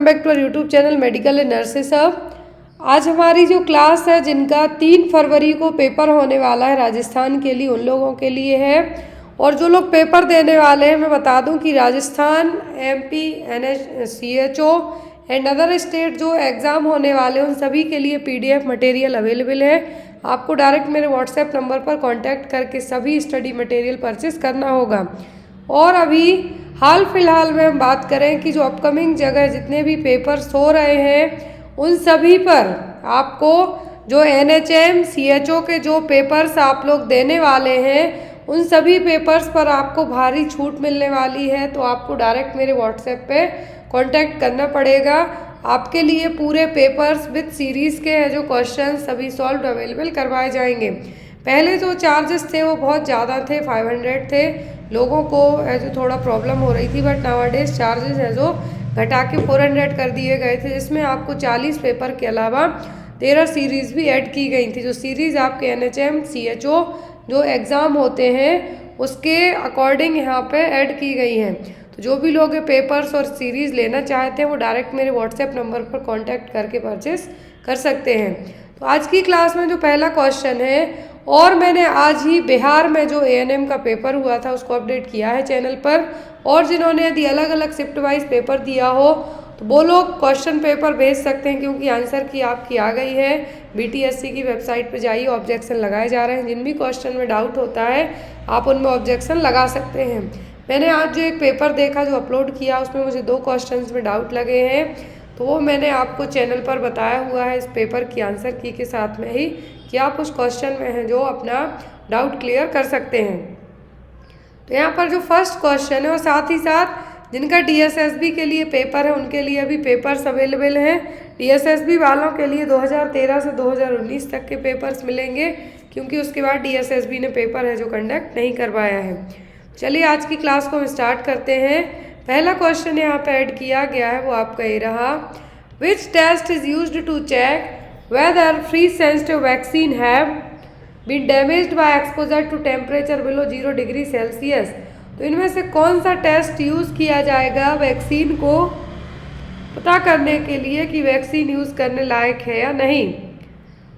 Back to our YouTube channel medical and nurses. आज हमारी जो क्लास है जिनका 3 फरवरी को पेपर होने वाला है राजस्थान के लिए, उन लोगों के लिए है। और जो लोग पेपर देने वाले हैं, मैं बता दूं कि Rajasthan, MP, CHO and other state जो एग्ज़ाम होने वाले हैं उन सभी के लिए PDF मटेरियल अवेलेबल है। आपको डायरेक्ट मेरे व्हाट्सएप नंबर पर कांटेक्ट करके सभी स्टडी मटेरियल परचेस करना होगा। और अभी हाल फिलहाल में हम बात करें कि जो अपकमिंग जगह जितने भी पेपर्स हो रहे हैं उन सभी पर आपको जो NHM CHO के जो पेपर्स आप लोग देने वाले हैं उन सभी पेपर्स पर आपको भारी छूट मिलने वाली है। तो आपको डायरेक्ट मेरे व्हाट्सएप पे कांटेक्ट करना पड़ेगा। आपके लिए पूरे पेपर्स विद सीरीज़ के जो क्वेश्चन सभी सॉल्व अवेलेबल करवाए जाएंगे। पहले जो चार्जेस थे वो बहुत ज़्यादा थे, 500 थे, लोगों को जो थोड़ा प्रॉब्लम हो रही थी, बट नाउअडेज चार्जेस है जो घटा के 400 कर दिए गए थे, जिसमें आपको 40 पेपर के अलावा 13 सीरीज़ भी ऐड की गई थी। जो सीरीज़ आपके NHM CHO जो एग्ज़ाम होते हैं उसके अकॉर्डिंग यहाँ पे ऐड की गई हैं। तो जो भी लोग पेपर्स और सीरीज़ लेना चाहते हैं वो डायरेक्ट मेरे व्हाट्सएप नंबर पर कॉन्टैक्ट करके परचेस कर सकते हैं। तो आज की क्लास में जो पहला क्वेश्चन है, और मैंने आज ही बिहार में जो ANM का पेपर हुआ था उसको अपडेट किया है चैनल पर। और जिन्होंने यदि अलग अलग शिफ्ट वाइज पेपर दिया हो तो वो लोग क्वेश्चन पेपर भेज सकते हैं, क्योंकि आंसर की आपकी आ गई है। BTSC की वेबसाइट पे जाइए, ऑब्जेक्शन लगाए जा रहे हैं। जिन भी क्वेश्चन में डाउट होता है आप उनमें ऑब्जेक्शन लगा सकते हैं। मैंने आज जो एक पेपर देखा जो अपलोड किया उसमें मुझे 2 क्वेश्चन में डाउट लगे हैं, तो वो मैंने आपको चैनल पर बताया हुआ है इस पेपर की आंसर की के साथ में ही, कि आप उस क्वेश्चन में हैं जो अपना डाउट क्लियर कर सकते हैं। तो यहाँ पर जो फर्स्ट क्वेश्चन है और साथ ही साथ जिनका DSSB के लिए पेपर है उनके लिए भी पेपर्स अवेलेबल हैं। DSSB वालों के लिए 2013 से 2019 तक के पेपर्स मिलेंगे, क्योंकि उसके बाद DSSB ने पेपर है जो कंडक्ट नहीं करवाया है। चलिए आज की क्लास को हम स्टार्ट करते हैं। पहला क्वेश्चन यहाँ पे ऐड किया गया है, वो आपका ये रहा, which test is used to check whether freeze sensitive vaccine have been damaged by exposure to temperature below 0 degree Celsius. तो इनमें से कौन सा टेस्ट यूज़ किया जाएगा वैक्सीन को पता करने के लिए कि वैक्सीन यूज़ करने लायक है या नहीं।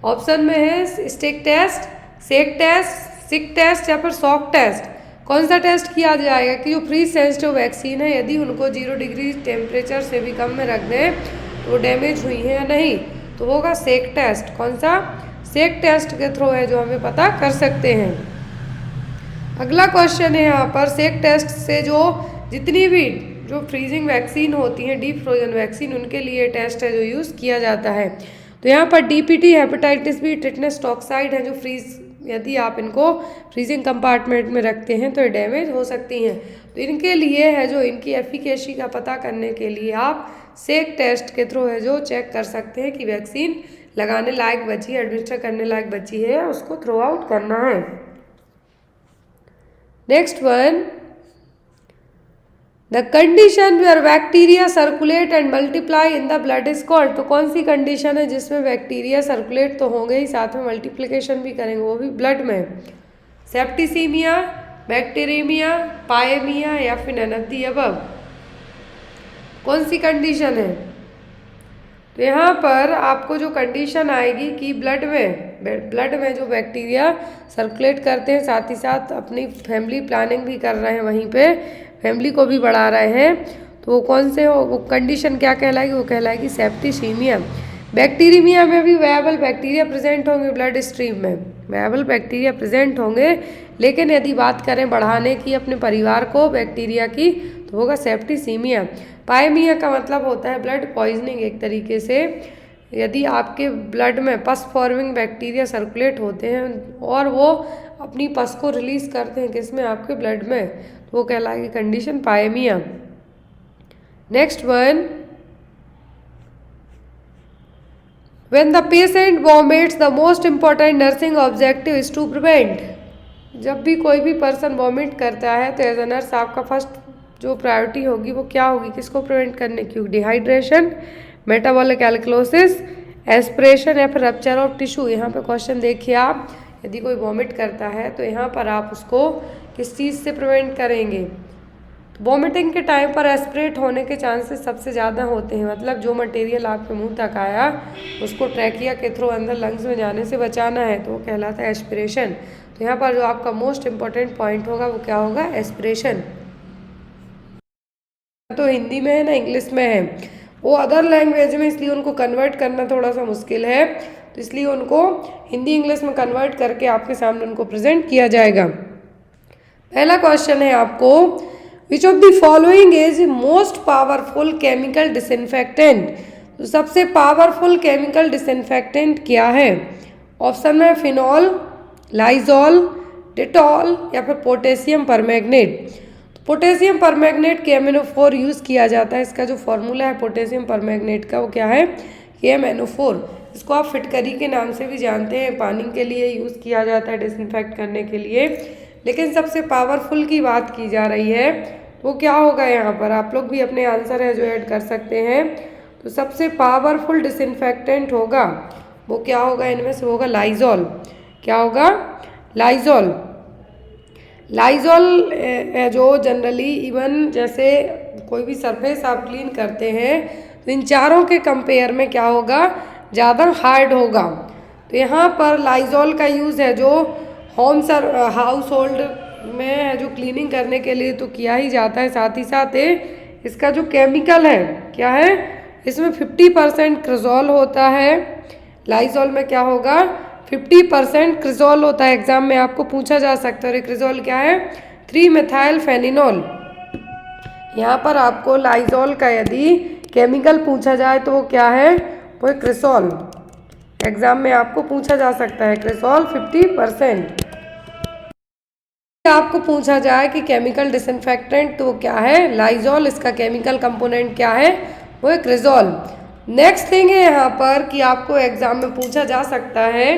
ऑप्शन में है स्टिक टेस्ट, सेक टेस्ट, सिक टेस्ट या फिर शॉक टेस्ट। कौन सा टेस्ट किया जाएगा कि जो फ्रीज सेंसिटिव वैक्सीन है यदि उनको 0 डिग्री टेम्परेचर से भी कम में रख दें तो डैमेज हुई है या नहीं, तो होगा सेक टेस्ट। कौन सा? सेक टेस्ट के थ्रू है जो हमें पता कर सकते हैं। अगला क्वेश्चन है यहाँ पर, सेक टेस्ट से जो जितनी भी जो फ्रीजिंग वैक्सीन होती हैं, डीप फ्रोजन वैक्सीन, उनके लिए टेस्ट है जो यूज़ किया जाता है। तो यहाँ पर DPT, hepatitis B, tetanus toxoid है जो फ्रीज, यदि आप इनको फ्रीजिंग कंपार्टमेंट में रखते हैं तो ये डैमेज हो सकती हैं। तो इनके लिए है जो इनकी एफिकेसी का पता करने के लिए आप सेक टेस्ट के थ्रू है जो चेक कर सकते हैं कि वैक्सीन लगाने लायक बची है, एडमिनिस्टर करने लायक बची है, उसको थ्रो आउट करना है। Next one, the condition where bacteria circulate and multiply in the blood is called. तो कौन सी कंडीशन है जिसमें बैक्टीरिया सर्कुलेट तो होंगे ही, साथ में मल्टीप्लिकेशन भी करेंगे, वो भी ब्लड में? सेप्टिसीमिया, बैक्टीरियमिया, पाएमिया या फिर नन ऑफ द अबव। कौन सी कंडीशन है? तो यहाँ पर आपको जो कंडीशन आएगी कि ब्लड में जो बैक्टीरिया सर्कुलेट करते हैं, साथ ही साथ अपनी फैमिली प्लानिंग भी कर रहे हैं, वहीं पे फैमिली को भी बढ़ा रहे हैं, तो वो कौन से हो, वो कंडीशन क्या कहलाएगी? वो कहलाएगी सेप्टिसीमिया। बैक्टीरियमिया में भी वायबल बैक्टीरिया प्रेजेंट होंगे ब्लड स्ट्रीम में, वायबल बैक्टीरिया प्रेजेंट होंगे, लेकिन यदि बात करें बढ़ाने की अपने परिवार को बैक्टीरिया की तो होगा सेप्टिसीमिया। पाएमिया का मतलब होता है ब्लड पॉइजनिंग एक तरीके से। यदि आपके ब्लड में पस फॉर्मिंग बैक्टीरिया सर्कुलेट होते हैं और वो अपनी पस को रिलीज करते हैं किसमें? आपके ब्लड में, तो वो कहलाएगी condition pyaemia. Next one, when the patient vomits the most important nursing objective is to prevent. जब भी कोई भी पर्सन वॉमिट करता है तो एज अ नर्स आपका फर्स्ट जो प्रायोरिटी होगी वो क्या होगी, किसको प्रिवेंट करने की? डिहाइड्रेशन, मेटाबॉलिक एल्कलोसिस, एस्पिरेशन या फिर रप्चर ऑफ टिश्यू। यहाँ पे क्वेश्चन देखिए आप, यदि कोई वॉमिट करता है तो यहाँ पर आप उसको किस चीज़ से प्रिवेंट करेंगे? तो वॉमिटिंग के टाइम पर एस्पिरेट होने के चांसेस सबसे ज़्यादा होते हैं, मतलब जो मटेरियल आपके मुंह तक आया उसको ट्रैकिया के थ्रू अंदर लंग्स में जाने से बचाना है, तो वो कहलाता है एस्पिरेशन। तो यहाँ पर जो आपका मोस्ट इम्पॉर्टेंट पॉइंट होगा वो क्या होगा, एस्पिरेशन। तो हिंदी में है ना इंग्लिश में है, वो अदर लैंग्वेज में, इसलिए उनको कन्वर्ट करना थोड़ा सा मुश्किल है, तो इसलिए उनको हिंदी इंग्लिश में कन्वर्ट करके आपके सामने उनको प्रेजेंट किया जाएगा। पहला क्वेश्चन है आपको, विच of the following is most powerful chemical disinfectant. तो सबसे पावरफुल केमिकल डिसइंफेक्टेंट क्या है? ऑप्शन में फिनॉल, लाइजॉल, डेटॉल या फिर potassium permanganate. Potassium permanganate KMnO4 use किया जाता है। इसका जो फॉर्मूला है पोटेशियम परमैंगनेट का वो क्या है, KMnO4। इसको आप फिटकरी के नाम से भी जानते हैं, पानी के लिए यूज़ किया जाता है डिसइंफेक्ट करने के लिए। लेकिन सबसे पावरफुल की बात की जा रही है, वो क्या होगा यहाँ पर, आप लोग भी अपने आंसर है जो ऐड कर सकते हैं। तो सबसे पावरफुल डिसइंफेक्टेंट होगा वो क्या होगा, इनमें से होगा लाइजॉल। क्या होगा, लाइजॉल। लाइजॉल जो जनरली इवन जैसे कोई भी सरफेस आप क्लीन करते हैं तो इन चारों के कंपेयर में क्या होगा, ज़्यादा हार्ड होगा। तो यहाँ पर लाइजॉल का यूज़ है जो हाउस होल्ड में जो क्लीनिंग करने के लिए तो किया ही जाता है, साथ ही साथ इसका जो केमिकल है क्या है, इसमें 50% क्रिजॉल होता है। लाइजॉल में क्या होगा, 50% क्रिजॉल होता है। एग्जाम में आपको पूछा जा सकता है क्रिजॉल क्या है, 3-मेथाइल-फेनिनॉल। यहाँ पर आपको लाइजॉल का यदि केमिकल पूछा जाए तो वो क्या है, वो है क्रिसॉल। एग्जाम में आपको पूछा जा सकता है क्रिसॉल 50%। आपको पूछा जाए कि केमिकल डिसइंफेक्टेंट तो क्या है, लाइजॉल। इसका केमिकल कंपोनेंट क्या है, वो है क्रिजॉल। नेक्स्ट थिंग है यहाँ पर कि आपको एग्जाम में पूछा जा सकता है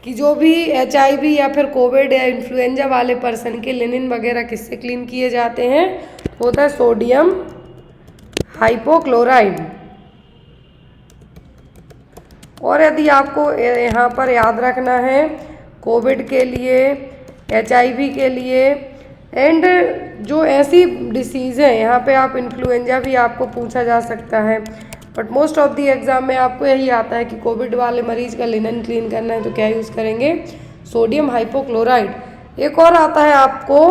कि जो भी HIV या फिर कोविड या इन्फ्लुएंजा वाले पर्सन के लिनिन वगैरह किससे क्लीन किए जाते हैं, होता है सोडियम हाइपोक्लोराइड। और यदि आपको यहाँ पर याद रखना है कोविड के लिए, HIV के लिए एंड जो ऐसी डिसीज़ है, यहाँ पे आप इन्फ्लुएंजा भी आपको पूछा जा सकता है, but most of the exam में आपको यही आता है कि कोविड वाले मरीज का लिनन क्लीन करना है तो क्या यूज़ करेंगे, सोडियम हाइपोक्लोराइड। एक और आता है आपको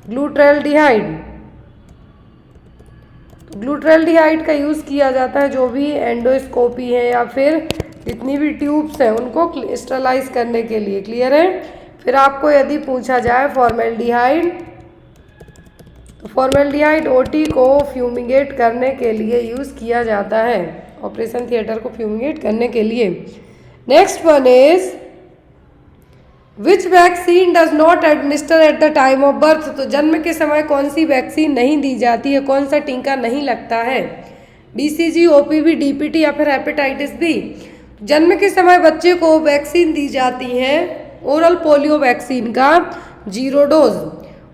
ग्लूट्रेल्डिहाइड। ग्लूट्रेल्डिहाइड का यूज़ किया जाता है जो भी एंडोस्कोपी है या फिर जितनी भी ट्यूब्स हैं उनको स्टरलाइज करने के लिए। क्लियर है। फिर आपको यदि पूछा जाए फॉर्मेल्डिहाइड, तो फॉर्मेल्डिहाइड OT को फ्यूमिगेट करने के लिए यूज़ किया जाता है, ऑपरेशन थिएटर को फ्यूमिगेट करने के लिए। Next one is which vaccine does not administer eight the time of birth. तो जन्म के समय कौन सी वैक्सीन नहीं दी जाती है, कौन सा टीका नहीं लगता है, BCG, OPV, DPT या फिर हेपेटाइटिस B। जन्म के समय बच्चे को वैक्सीन दी जाती है ओरल पोलियो वैक्सीन का 0 डोज,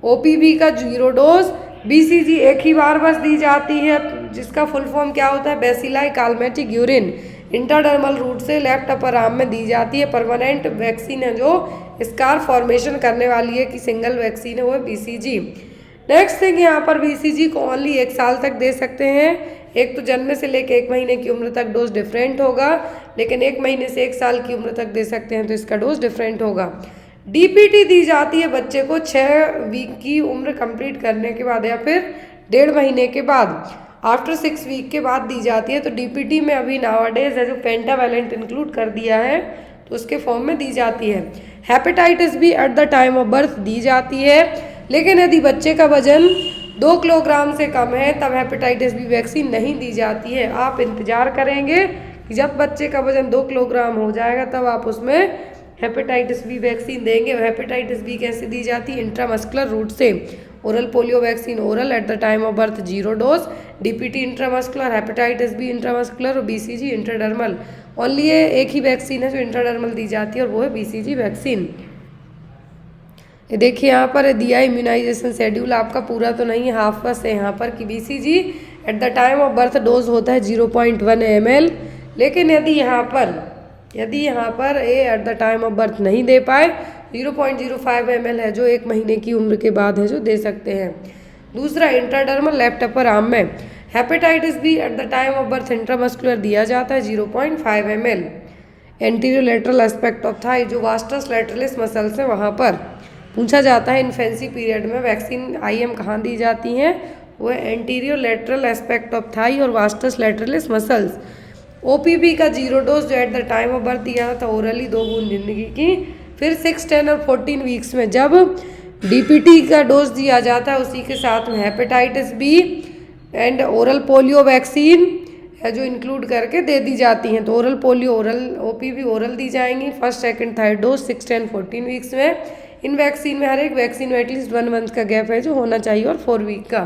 OPV का 0 डोज, BCG एक ही बार बस दी जाती है, जिसका फुल फॉर्म क्या होता है, बेसिलाई कालमेटिक यूरिन, इंटरडर्मल रूट से लेफ्ट अपर आर्म में दी जाती है। परमानेंट वैक्सीन है जो स्कार फॉर्मेशन करने वाली है कि सिंगल वैक्सीन है, वो है BCG। नेक्स्ट थिंग यहाँ पर BCG को ओनली 1 साल तक दे सकते हैं। एक तो जन्म से लेकर 1 महीने की उम्र तक डोज डिफरेंट होगा, लेकिन 1 महीने से 1 साल की उम्र तक दे सकते हैं तो इसका डोज डिफरेंट होगा। DPT दी जाती है बच्चे को 6 वीक की उम्र कंप्लीट करने के बाद या फिर 1.5 महीने के बाद, आफ्टर 6 वीक के बाद दी जाती है। तो DPT में अभी नावाडेज है जो पेंटावैलेंट इंक्लूड कर दिया है तो उसके फॉर्म में दी जाती है। Hepatitis B at the time of birth दी जाती है, लेकिन यदि बच्चे का वजन 2 किलोग्राम से कम है तब हेपेटाइटिस B वैक्सीन नहीं दी जाती है। आप इंतजार करेंगे कि जब बच्चे का वजन 2 किलोग्राम हो जाएगा तब आप उसमें हेपेटाइटिस B वैक्सीन देंगे। हेपेटाइटिस B कैसे दी जाती है, इंट्रामस्कुलर रूट से। Oral polio vaccine oral eight the time of birth 0 dose, DPT intramuscular, hepatitis B intramuscular और BCG इंट्राडर्मल। ओनली ये एक ही वैक्सीन है जो इंट्राडर्मल दी जाती है और वो है BCG वैक्सीन। ये देखिए यहाँ पर दिया इम्यूनाइजेशन शेड्यूल आपका पूरा तो नहीं है, हाफ बस है यहाँ पर कि BCG at the time of birth dose होता है 0.1 ml, लेकिन यदि यहाँ पर ए at the time of birth नहीं दे पाए 0.05 ml है जो 1 महीने की उम्र के बाद है जो दे सकते हैं। दूसरा इंट्राडर्मल लेफ्ट अपर आर्म में। Hepatitis B at the time of birth intramuscular दिया जाता है 0.5 ml। Anterior lateral aspect of thigh, जो वास्टस लैटरलिस मसल्स है वहाँ पर पूछा जाता है इन्फेंसी पीरियड में वैक्सीन IM कहाँ दी जाती हैं, वो है anterior lateral aspect of thigh और वास्टस लैटरलिस मसल्स। OPV का 0 डोज जो at the time of birth दिया था ओरली 2 बूंद जिंदगी की। फिर 6, 10 और 14 वीक्स में जब DPT का डोज दिया जाता है उसी के साथ में hepatitis B and oral polio vaccine है जो इंक्लूड करके दे दी जाती हैं। तो oral polio oral OPV oral दी जाएंगी first, second, third dose 6, 10, 14 weeks में। इन वैक्सीन में हर एक वैक्सीन में एटलीस्ट 1 मंथ का गैप है जो होना चाहिए और 4 वीक का।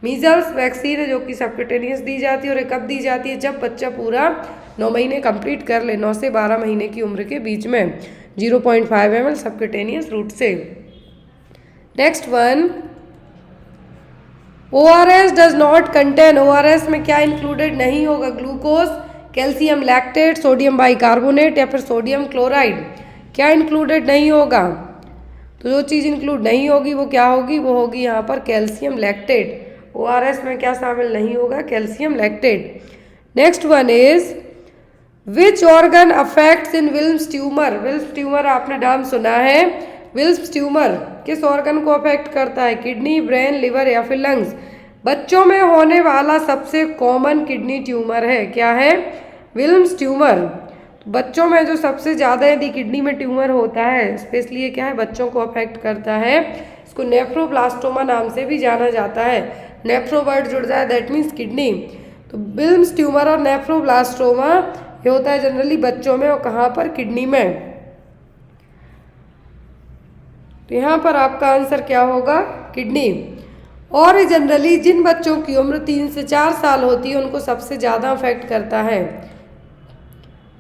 मीजल्स वैक्सीन है जो कि सबक्यूटेनियस दी जाती है और कब दी जाती है, जब बच्चा पूरा 9 महीने कंप्लीट कर ले, 9 से 12 महीने की उम्र के बीच में। 0.5 ml सबक्यूटेनियस रूट से। Next one, ORS does not contain, ORS में क्या इंक्लूडेड नहीं होगा, glucose, calcium lactate, sodium bicarbonate या फिर सोडियम क्लोराइड, क्या इंक्लूडेड नहीं होगा। तो जो चीज़ इंक्लूड नहीं होगी वो क्या होगी, वो होगी यहाँ पर कैल्शियम लैक्टेट। ORS में क्या शामिल नहीं होगा, calcium lactate. Next one is which organ affects in Wilms tumour, Wilms tumour आपने नाम सुना है। विल्म्स ट्यूमर किस ऑर्गन को अफेक्ट करता है, किडनी, ब्रेन, लिवर या फिर लंग्स। बच्चों में होने वाला सबसे कॉमन किडनी ट्यूमर है, क्या है, विल्म्स ट्यूमर। तो बच्चों में जो सबसे ज़्यादा यदि किडनी में ट्यूमर होता है स्पेशली ये क्या है, बच्चों को अफेक्ट करता है। इसको नेफ्रोब्लास्टोमा नाम से भी जाना जाता है। नेफ्रो वर्ड जुड़ जाए दैट मीन्स किडनी। तो विल्म्स ट्यूमर और नेफ्रोब्लास्टोमा ये होता है जनरली बच्चों में और कहाँ पर, किडनी में। तो यहाँ पर आपका आंसर क्या होगा, किडनी। और जनरली जिन बच्चों की उम्र 3 से 4 साल होती है उनको सबसे ज़्यादा अफेक्ट करता है।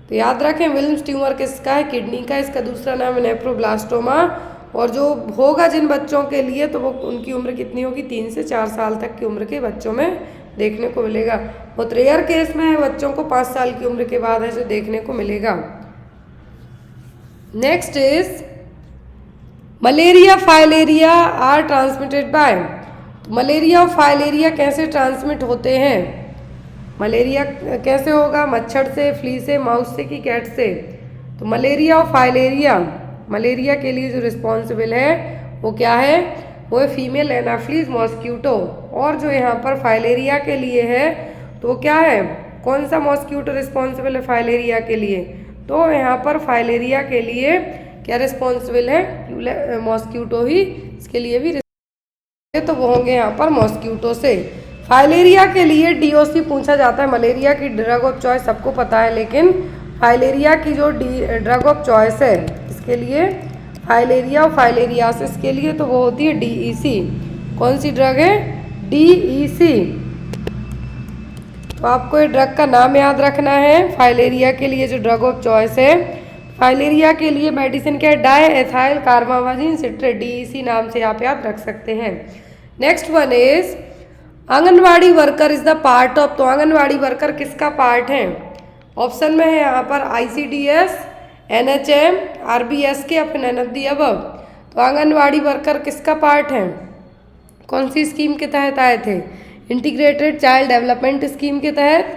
तो याद रखें विल्म्स ट्यूमर किसका है, किडनी का। इसका दूसरा नाम है नेफ्रोब्लास्टोमा। और जो होगा जिन बच्चों के लिए तो वो उनकी उम्र कितनी होगी, 3 से 4 साल तक की उम्र के बच्चों में देखने को मिलेगा। बहुत रेयर केस में है बच्चों को 5 साल की उम्र के बाद है जो देखने को मिलेगा। Next is malaria, filaria are transmitted by. तो मलेरिया और फाइलेरिया कैसे ट्रांसमिट होते हैं, मलेरिया कैसे होगा, मच्छर से, फ्ली से, माउस से कि कैट से। तो मलेरिया और फाइलेरिया, मलेरिया के लिए जो रिस्पॉन्सिबल है वो क्या है, वो है फीमेल एनाफिलीज मॉस्क्यूटो। और जो यहाँ पर फाइलेरिया के लिए है तो वो क्या है, कौन सा मॉस्क्यूटो रिस्पॉन्सिबल है फाइलेरिया के लिए, तो यहाँ पर फाइलेरिया के लिए क्या रिस्पॉन्सिबल है, मॉस्क्यूटो ही इसके लिए भी, तो वो होंगे यहाँ पर मॉस्क्यूटो से। फाइलेरिया के लिए DOC पूछा जाता है। मलेरिया की ड्रग ऑफ चॉइस सबको पता है, लेकिन फाइलेरिया की जो ड्रग ऑफ चॉइस है इसके लिए, फाइलेरिया और फाइलेरियासिस के लिए तो वो होती है DEC। कौन सी ड्रग है, DEC। तो आपको ये ड्रग का नाम याद रखना है। फाइलेरिया के लिए जो ड्रग ऑफ चॉइस है, फाइलेरिया के लिए मेडिसिन क्या है, डायएथाइल कार्बामाजिन सिट्रेट, DEC नाम से आप याद रख सकते हैं। Next one is anganwadi worker is the part of. तो आंगनवाड़ी वर्कर किसका पार्ट है, ऑप्शन में है यहाँ पर ICDS, NHM, RBSK या फिर none of the above। तो आंगनवाड़ी वर्कर किसका पार्ट है, कौन सी स्कीम के तहत आए थे, इंटीग्रेटेड चाइल्ड डेवलपमेंट स्कीम के तहत,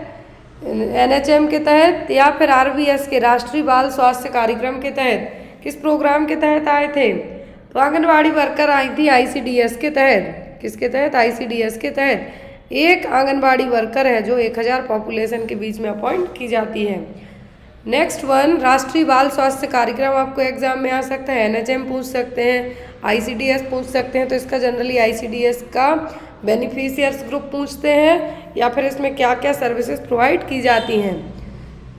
NHM के तहत या फिर RBSK राष्ट्रीय बाल स्वास्थ्य कार्यक्रम के तहत, किस प्रोग्राम के तहत आए थे। तो आंगनवाड़ी वर्कर आई थी ICDS के तहत, किसके तहत, ICDS के तहत। एक आंगनबाड़ी वर्कर है जो 1000 पॉपुलेशन के बीच में अपॉइंट की जाती है। नेक्स्ट वन, राष्ट्रीय बाल स्वास्थ्य कार्यक्रम आपको एग्जाम में आ सकता है, NHM पूछ सकते हैं, ICDS पूछ सकते हैं। तो इसका जनरली ICDS का बेनिफिशियर्स ग्रुप पूछते हैं या फिर इसमें क्या क्या सर्विसेज प्रोवाइड की जाती हैं।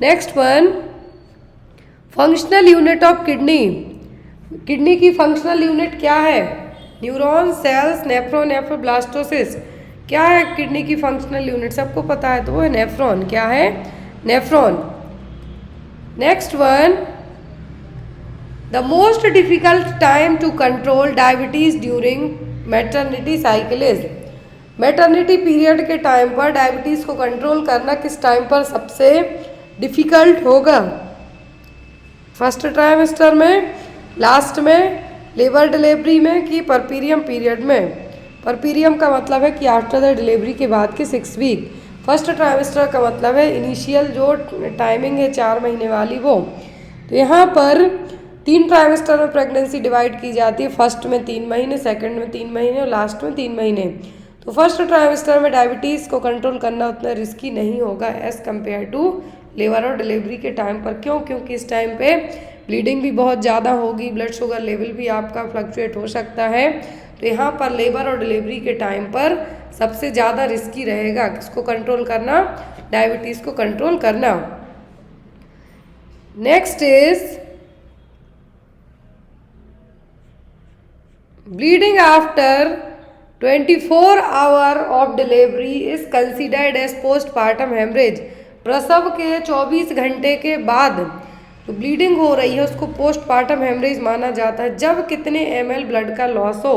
Next one, functional unit of kidney. Kidney की फंक्शनल यूनिट क्या है, न्यूरॉन, सेल्स, नेफ्रॉन, नेफ्रोब्लास्टोसिस। क्या है किडनी की फंक्शनल यूनिट, सबको पता है, तो वो है नेफ्रॉन। क्या है, nephron. Next one, the most difficult time to control diabetes during maternity cycle is. Maternity period के टाइम पर डायबिटीज को कंट्रोल करना किस टाइम पर सबसे डिफिकल्ट होगा, फर्स्ट ट्राइमेस्टर में, लास्ट में, लेबर डिलीवरी में कि परपीरियम पीरियड में। परपीरियम का मतलब है कि आफ्टर द डिलीवरी के बाद के 6 वीक। फर्स्ट ट्राइमेस्टर का मतलब है इनिशियल जो टाइमिंग है 4 महीने वाली वो। तो यहाँ पर 3 ट्राइमेस्टर में प्रेगनेंसी डिवाइड की जाती है, फर्स्ट में 3 महीने, सेकंड में 3 महीने और लास्ट में 3 महीने। तो फर्स्ट ट्राइमेस्टर में डायबिटीज़ को कंट्रोल करना उतना रिस्की नहीं होगा एज़ कम्पेयर टू लेबर और डिलीवरी के टाइम पर। क्यों? क्योंकि इस टाइम पे ब्लीडिंग भी बहुत ज़्यादा होगी, ब्लड शुगर लेवल भी आपका फ्लक्चुएट हो सकता है। तो यहाँ पर लेबर और डिलीवरी के टाइम पर सबसे ज़्यादा रिस्की रहेगा किसको कंट्रोल करना? डायबिटीज़ को कंट्रोल करना। Next is bleeding after 24 hour of delivery is considered as postpartum haemorrhage. प्रसव के 24 घंटे के बाद तो ब्लीडिंग हो रही है उसको पोस्टपार्टम हेमरेज माना जाता है जब कितने ml ब्लड का लॉस हो?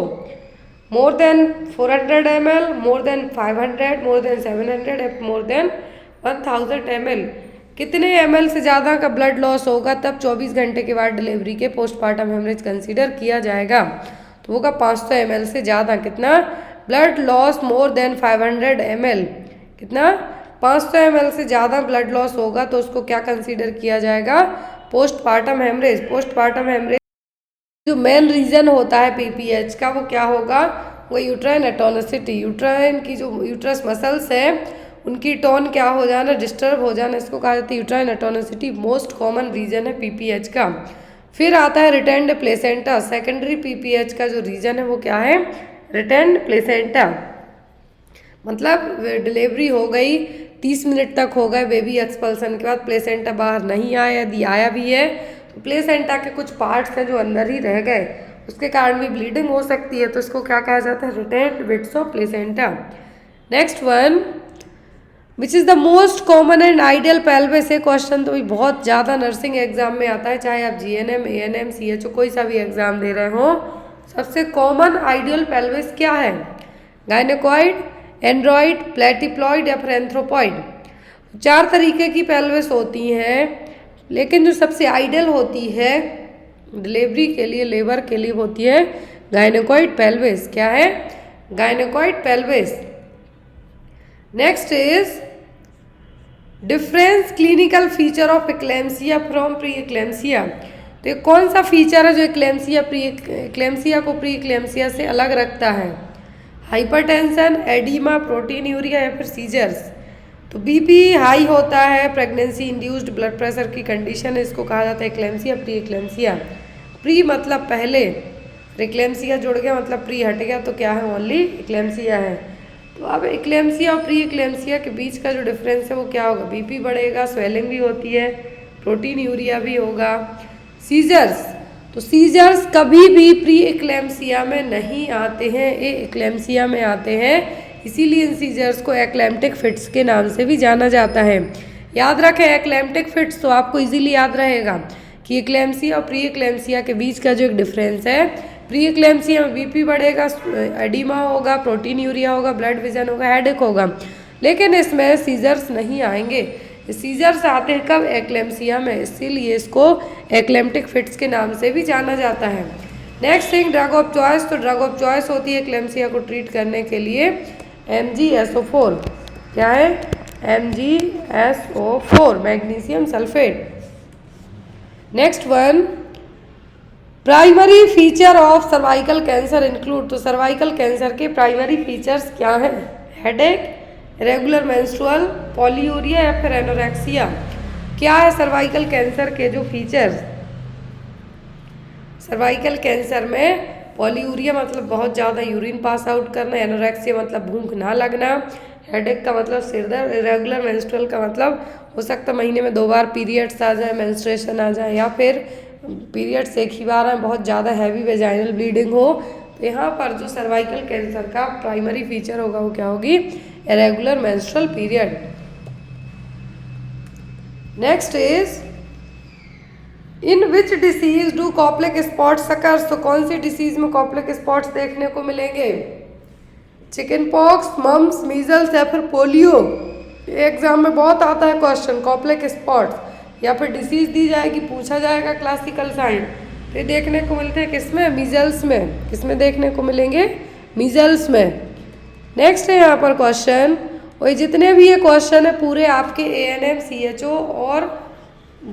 More than 400 ml, more than 500, more than 700, more than 1000 ml। कितने ml से ज़्यादा का ब्लड लॉस होगा तब 24 घंटे के बाद डिलीवरी के पोस्टपार्टम हेमरेज कंसीडर किया जाएगा। तो होगा 500 ml से ज़्यादा। कितना? Blood loss more than 500 ml। कितना? 500 ml से ज़्यादा ब्लड लॉस होगा तो उसको क्या कंसीडर किया जाएगा? Postpartum haemorrhage. पोस्टपार्टम हेमरेज जो मेन रीज़न होता है पीपीएच का वो क्या होगा? वो यूट्राइन एटोनिसिटी। यूट्राइन की जो यूट्रस मसल्स है उनकी टोन क्या हो जाना? डिस्टर्ब हो जाना, इसको कहा जाता है uterine atonicity. Most common reason है पीपीएच का। फिर आता है रिटेंड प्लेसेंटा। सेकेंडरी पीपीएच का जो रीज़न है वो क्या है? Retained placenta. मतलब डिलीवरी हो गई, 30 मिनट तक हो गए बेबी एक्सपल्सन के बाद प्लेसेंटा बाहर नहीं आया, यदि आया भी है तो प्लेसेंटा के कुछ पार्ट्स हैं जो अंदर ही रह गए, उसके कारण भी ब्लीडिंग हो सकती है। तो इसको क्या कहा जाता है? Retained bits of placenta. Next one, which is the most common and ideal pelvis. ये क्वेश्चन तो भी बहुत ज़्यादा नर्सिंग एग्जाम में आता है, चाहे आप जीएनएम, एएनएम, सीएचओ कोई सा भी एग्जाम दे रहे हो। सबसे कॉमन आइडियल पेल्विस क्या है? गायनेकॉइड, एंड्रॉइड, प्लेटिप्लॉइड या फिर एंथ्रोपॉइड। 4 तरीके की पेल्विस होती हैं, लेकिन जो सबसे आइडियल होती है डिलीवरी के लिए, लेबर के लिए होती है गायनेकॉइड पेल्विस। क्या है? Gynaecoid pelvis. Next is difference clinical feature of eclampsia from pre eclampsia. तो ये कौन सा फीचर है जो एक्लेम्सिया को प्री एक्लेम्सिया से अलग रखता है? हाइपरटेंशन, एडिमा, प्रोटीन यूरिया या फिर सीजर्स। तो बीपी हाई होता है, प्रेगनेंसी इंड्यूस्ड ब्लड प्रेशर की कंडीशन है, इसको कहा जाता है एक्लेम्सिया, प्री एक्लेम्सिया। प्री मतलब पहले, एक्लेम्सिया जुड़ गया मतलब प्री हट गया, तो क्या है? ओनली एक्लेम्सिया है। तो अब एक्लेम्सिया और प्री एक्लेम्सिया के बीच का जो डिफरेंस है वो क्या होगा? बीपी बढ़ेगा, स्वेलिंग भी होती है, प्रोटीन यूरिया भी होगा। सीजर्स, तो सीजर्स कभी भी प्री एक्लेम्सिया में नहीं आते हैं, ये एक्लेम्सिया में आते हैं, इसीलिए इन सीजर्स को एक्लेम्प्टिक फिट्स के नाम से भी जाना जाता है। याद रखें एक्लेम्प्टिक फिट्स, तो आपको इजीली याद रहेगा कि एक्लेम्सिया और प्री एक्लेम्सिया के बीच का जो एक डिफरेंस है, प्री एक्लेम्सिया में बीपी बढ़ेगा, एडिमा होगा, प्रोटीन यूरिया होगा, ब्लड विजन होगा, हेडेक होगा, लेकिन इसमें सीजर्स नहीं आएंगे। सीजर्स आते हैं कब? एक्लेम्सिया में, इसीलिए इसको एक्लेम्प्टिक फिट्स के नाम से भी जाना जाता है। Next thing, drug of choice. तो ड्रग ऑफ चॉइस होती है एक्लेम्सिया को ट्रीट करने के लिए MgSO4। क्या है? MgSO4, magnesium sulphate. Next one, primary feature of cervical cancer include. तो सर्वाइकल कैंसर के प्राइमरी फीचर्स क्या हैं? हेडेक, रेगुलर मेंस्ट्रुअल, पॉलीयूरिया या फिर एनोरेक्सिया। क्या है सर्वाइकल कैंसर के जो फीचर्स? सर्वाइकल कैंसर में पॉलीयूरिया मतलब बहुत ज़्यादा यूरिन पास आउट करना, एनोरेक्सिया मतलब भूख ना लगना, हेडेक का मतलब सिरदर्द, इरेगुलर मेंस्ट्रुअल का मतलब हो सकता है महीने में 2 बार पीरियड्स आ जाए, मेंस्ट्रुएशन आ जाए, या फिर पीरियड्स एक ही बार में बहुत ज़्यादा हैवी वेजाइनल ब्लीडिंग हो। तो यहाँ पर जो सर्वाइकल कैंसर का प्राइमरी फीचर होगा वो क्या होगी? Irregular menstrual period. Next is in which disease do Koplik spots occurs. तो कौन सी डिसीज में कॉप्लिक स्पॉट्स देखने को मिलेंगे? चिकन पॉक्स, मम्स, मीजल्स या फिर पोलियो। एग्जाम में बहुत आता है क्वेश्चन कॉप्लिक स्पॉट्स, या फिर डिसीज दी जाएगी, पूछा जाएगा क्लासिकल साइन। तो देखने को मिलते हैं किसमें? मीजल्स में। किसमें देखने को मिलेंगे? मीजल्स में। नेक्स्ट है यहाँ पर क्वेश्चन, और जितने भी ये क्वेश्चन है पूरे आपके ANM CHO और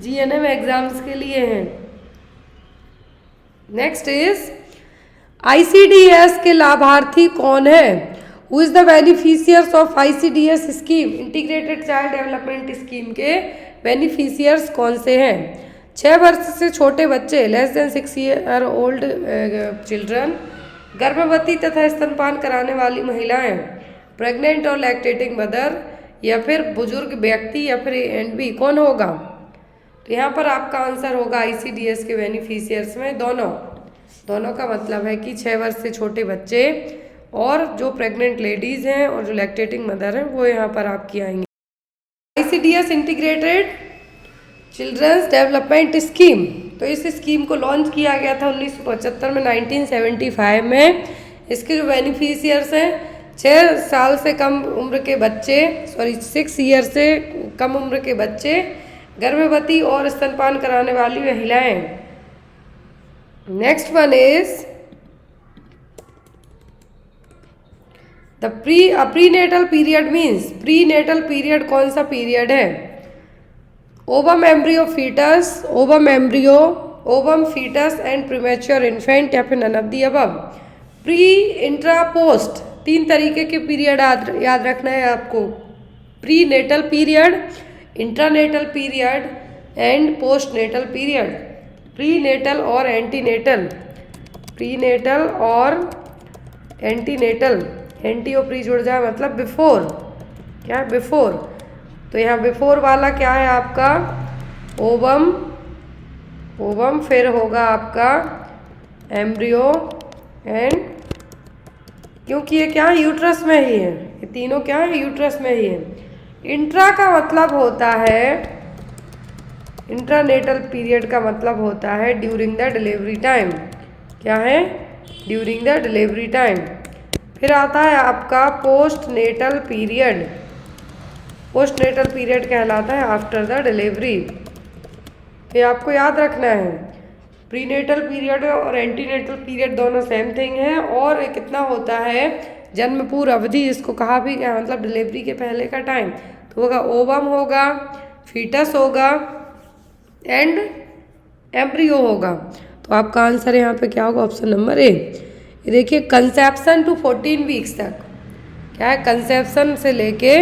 GNM एग्जाम्स के लिए हैं। नेक्स्ट इज ICDS के लाभार्थी कौन है? Who is the beneficiaries of ICDS scheme? Integrated child development scheme के बेनिफिशियर्स कौन से हैं? 6 वर्ष से छोटे बच्चे, less than 6 year old children, गर्भवती तथा स्तनपान कराने वाली महिलाएं, प्रेग्नेंट और लैक्टेटिंग मदर, या फिर बुजुर्ग व्यक्ति, या फिर A&B कौन होगा? तो यहाँ पर आपका आंसर होगा ICDS के बेनिफिशियर्स में दोनों का मतलब है कि 6 वर्ष से छोटे बच्चे और जो प्रेग्नेंट लेडीज़ हैं और जो लैक्टेटिंग मदर हैं वो यहाँ पर आपकी आएंगे। ICDS integrated children's development scheme, तो इस स्कीम को लॉन्च किया गया था 1975 में, 1975 में। इसके जो बेनिफिशियर्स हैं 6 साल से कम उम्र के बच्चे, 6 ईयर से कम उम्र के बच्चे, गर्भवती और स्तनपान कराने वाली महिलाएं। Next one is the prenatal period means, prenatal period कौन सा पीरियड है? Ovum embryo foetus, ovum foetus and premature infant, या फिर none of the above. Pre, intra, post, 3 तरीके के पीरियड याद रखना है आपको। Prenatal period, intranatal period and postnatal period. Prenatal और एंटीनेटल, प्रीनेटल और एंटीनेटल, एंटी और प्री जुड़ जाए मतलब बिफोर, क्या है बिफोर। तो यहाँ बिफोर वाला क्या है आपका ओवम, फिर होगा आपका एम्ब्रियो एंड, क्योंकि ये क्या है यूट्रस में ही है, ये तीनों क्या है यूट्रस में ही है। इंट्रा का मतलब होता है, इंट्रानेटल पीरियड का मतलब होता है ड्यूरिंग द डिलीवरी टाइम, क्या है ड्यूरिंग द डिलीवरी टाइम। फिर आता है आपका postnatal period, postnatal period कहलाता है आफ्टर द डिलीवरी। फिर आपको याद रखना है प्रीनेटल पीरियड और एंटीनेटल पीरियड दोनों सेम थिंग है, और कितना होता है जन्म पूर्व अवधि, इसको कहा भी क्या मतलब डिलीवरी के पहले का टाइम, तो होगा ओवम होगा, फीटस होगा एंड एम्ब्रियो होगा। तो आपका आंसर यहाँ पे क्या होगा ऑप्शन नंबर A। ये देखिए कंसेप्शन टू 14 वीक्स तक, क्या है कंसेप्शन से लेके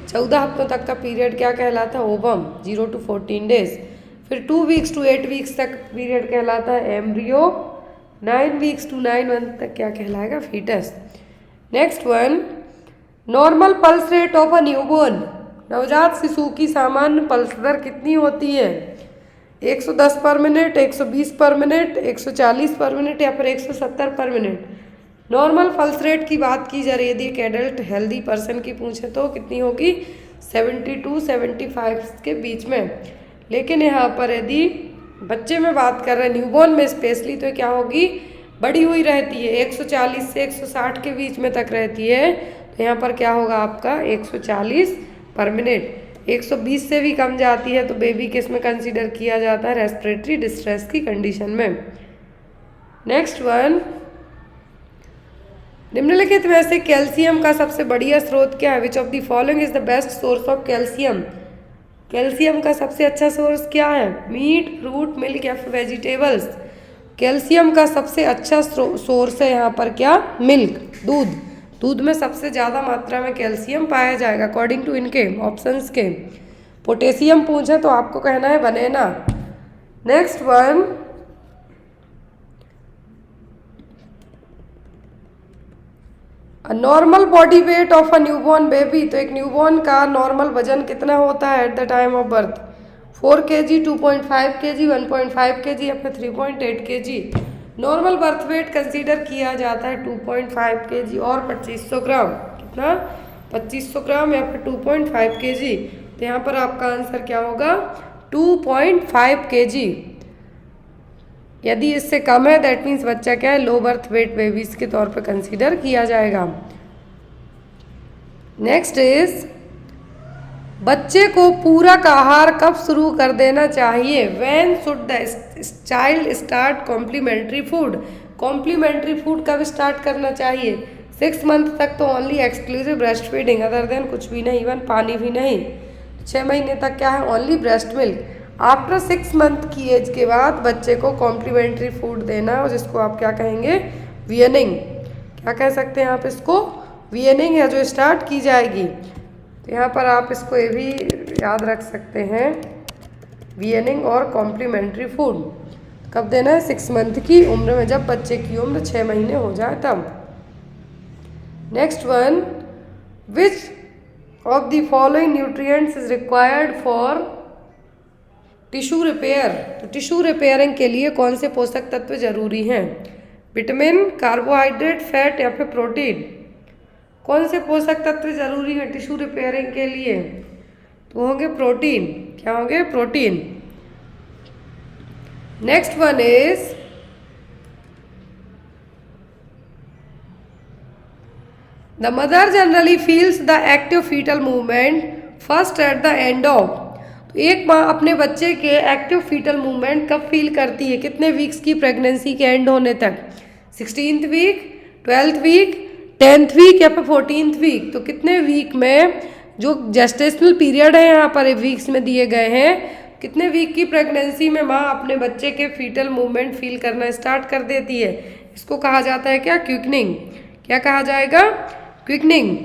14 हफ्तों तक का पीरियड क्या कहलाता है ओवम, 0 to 14 डेज। फिर 2 वीक्स टू 8 वीक्स तक पीरियड कहलाता है एम्ब्रियो, 9 वीक्स टू 9 मंथ तक क्या कहलाएगा foetus. Next one, normal pulse rate of a newborn, नवजात शिशु की सामान्य पल्स दर कितनी होती है? 110 पर मिनट, 120 पर मिनट, 140 पर मिनट, या फिर 170 पर मिनट। नॉर्मल पल्स रेट की बात की जा रही है, यदि एक एडल्ट हेल्दी पर्सन की पूछे तो कितनी होगी? 72 75 के बीच में। लेकिन यहाँ पर यदि बच्चे में बात कर रहे हैं न्यूबॉर्न में स्पेशली, तो क्या होगी बढ़ी हुई रहती है, 140 से 160 के बीच में तक रहती है। तो यहाँ पर क्या होगा आपका 140 पर मिनट। 120 से भी कम जाती है तो बेबी किस में कंसीडर किया जाता है? रेस्पिरेटरी डिस्ट्रेस की कंडीशन में। नेक्स्ट वन, निम्नलिखित में से कैल्शियम का सबसे बढ़िया स्रोत क्या है? Which of the following is the best source of calcium? Calcium का सबसे अच्छा सोर्स क्या है? मीट, फ्रूट, मिल्क, या फिर वेजिटेबल्स? कैल्शियम का सबसे अच्छा सोर्स है यहाँ पर क्या? मिल्क, दूध। दूध में सबसे ज़्यादा मात्रा में कैल्शियम पाया जाएगा अकॉर्डिंग टू इनके ऑप्शंस के। पोटेशियम पूछे तो आपको कहना है banana. Next one, normal body weight of a newborn baby, तो एक न्यूबॉर्न का नॉर्मल वजन कितना होता है at the time of birth? 4 kg, 2.5 kg, 1.5 kg, या फिर 3.8 kg। Normal birth weight consider किया जाता है 2.5 kg और 2500 ग्राम, कितना 2500 ग्राम या फिर 2.5 kg। तो यहाँ पर आपका आंसर क्या होगा 2.5 kg। यदि इससे कम है दैट मीन्स बच्चा क्या है लो बर्थ वेट बेबीज के तौर पे कंसीडर किया जाएगा। नेक्स्ट इज बच्चे को पूरक आहार कब शुरू कर देना चाहिए? When should the child start complementary food? Complementary food कब स्टार्ट करना चाहिए? 6 मंथ तक तो only exclusive breast feeding, other than कुछ भी नहीं, इवन पानी भी नहीं। 6 महीने तक क्या है, only breast milk. After 6 month की एज के बाद बच्चे को कॉम्प्लीमेंट्री फूड देना, और जिसको आप क्या कहेंगे, वीयनिंग। क्या कह सकते हैं आप इसको, वीयनिंग है जो स्टार्ट की जाएगी। तो यहाँ पर आप इसको ये भी याद रख सकते हैं, वीयनिंग और कॉम्प्लीमेंट्री फूड कब देना है, 6 मंथ की उम्र में, जब बच्चे की उम्र 6 महीने हो जाए तब। Next one, which of the following nutrients is required for tissue repair. तो टिश्यू रिपेयरिंग के लिए कौन से पोषक तत्व जरूरी हैं, विटामिन, कार्बोहाइड्रेट, फैट या फिर प्रोटीन। कौन से पोषक तत्व जरूरी है टिश्यू रिपेयरिंग के लिए, तो होंगे प्रोटीन। क्या होंगे, protein. Next one is the mother generally feels the active fetal movement first at the end of. तो एक माँ अपने बच्चे के एक्टिव फीटल मूवमेंट कब फील करती है, कितने वीक्स की प्रेगनेंसी के एंड होने तक, 16th week, 12th week, 10th week या फिर 14th वीक। तो कितने वीक में, जो जेस्टेशनल पीरियड है यहाँ पर वीक्स में दिए गए हैं, कितने वीक की प्रेगनेंसी में माँ अपने बच्चे के फीटल मूवमेंट फील करना स्टार्ट कर देती है। इसको कहा जाता है क्या, क्विकनिंग। क्या कहा जाएगा, क्विकनिंग।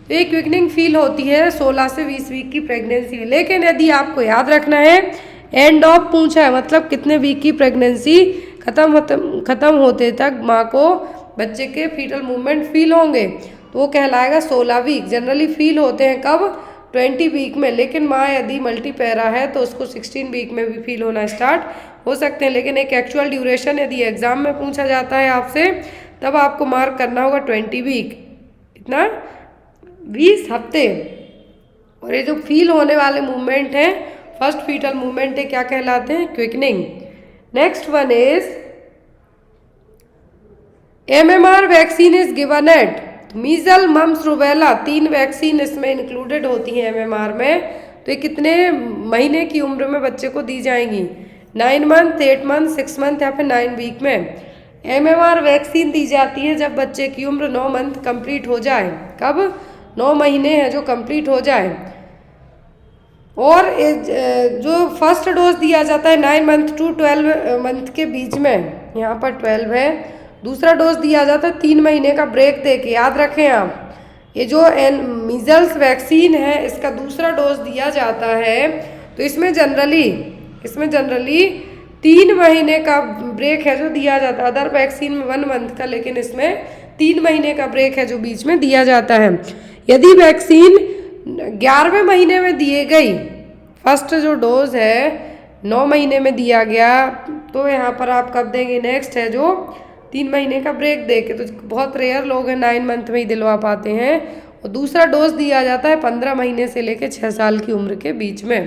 तो ये क्विकनिंग फील होती है 16 से 20 वीक की प्रेगनेंसी में। लेकिन यदि आपको याद रखना है, एंड ऑफ पूछा है, मतलब कितने वीक की प्रेगनेंसी खत्म होते तक माँ को बच्चे के फीटल मूवमेंट फील होंगे, तो वो कहलाएगा 16 वीक। जनरली फील होते हैं कब, 20 वीक में। लेकिन माँ यदि मल्टीपैरा है तो उसको 16 वीक में भी फील होना स्टार्ट हो सकते हैं। लेकिन एक एक्चुअल ड्यूरेशन यदि एग्जाम में पूछा जाता है आपसे, तब आपको मार्क करना होगा 20 वीक, इतना 20 हफ्ते। और ये जो फील होने वाले मूवमेंट हैं, फर्स्ट फीटल मूवमेंट है, क्या कहलाते हैं, quickening. Next one is MMR vaccine is given at measle, mumps, rubella, 3 vaccine इसमें इंक्लूडेड होती हैं MMR में। तो ये कितने महीने की उम्र में बच्चे को दी जाएंगी, 9 मंथ, 8 मंथ, 6 मंथ या फिर 9 वीक में। MMR वैक्सीन दी जाती है जब बच्चे की उम्र 9 मंथ कंप्लीट हो जाए। कब, 9 महीने है जो कंप्लीट हो जाए। और जो फर्स्ट डोज दिया जाता है 9 मंथ टू 12 मंथ के बीच में, यहाँ पर 12 है। दूसरा डोज दिया जाता है 3 महीने का ब्रेक दे के। याद रखें आप, ये जो मीजल्स वैक्सीन है, इसका दूसरा डोज दिया जाता है, तो इसमें जनरली 3 महीने का ब्रेक है जो दिया जाता है। अदर वैक्सीन में 1 मंथ का, लेकिन इसमें 3 महीने का ब्रेक है जो बीच में दिया जाता है। यदि वैक्सीन 11वें महीने में दिए गई, फर्स्ट जो डोज है 9 महीने में दिया गया, तो यहाँ पर आप कब देंगे, नेक्स्ट है जो 3 महीने का ब्रेक दे के। तो बहुत रेयर लोग हैं 9 मंथ में ही दिलवा पाते हैं। और दूसरा डोज दिया जाता है 15 महीने से लेकर 6 साल की उम्र के बीच में।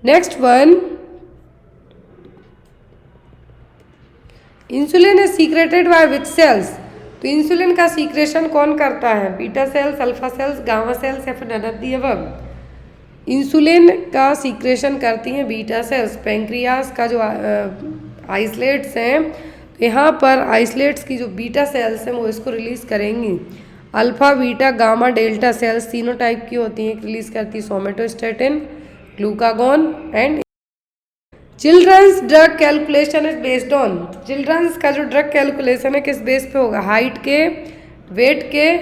Next one, insulin is secreted by which cells. तो इंसुलिन का सीक्रेशन कौन करता है, beta cells, alpha cells, gamma cells या फिर none of the above. Insulin का सीक्रेशन करती हैं बीटा सेल्स। पेंक्रियास का जो आइसलेट्स हैं, तो यहाँ पर आइसलेट्स की जो बीटा सेल्स हैं वो इसको रिलीज करेंगी। Alpha, beta, gamma, delta cells तीनों टाइप की होती हैं। रिलीज करती है somatostatin, glucagon and. Children's drug calculation is based on. Children's का जो ड्रग कैलकुलेशन है किस बेस पे होगा, हाइट के, वेट के,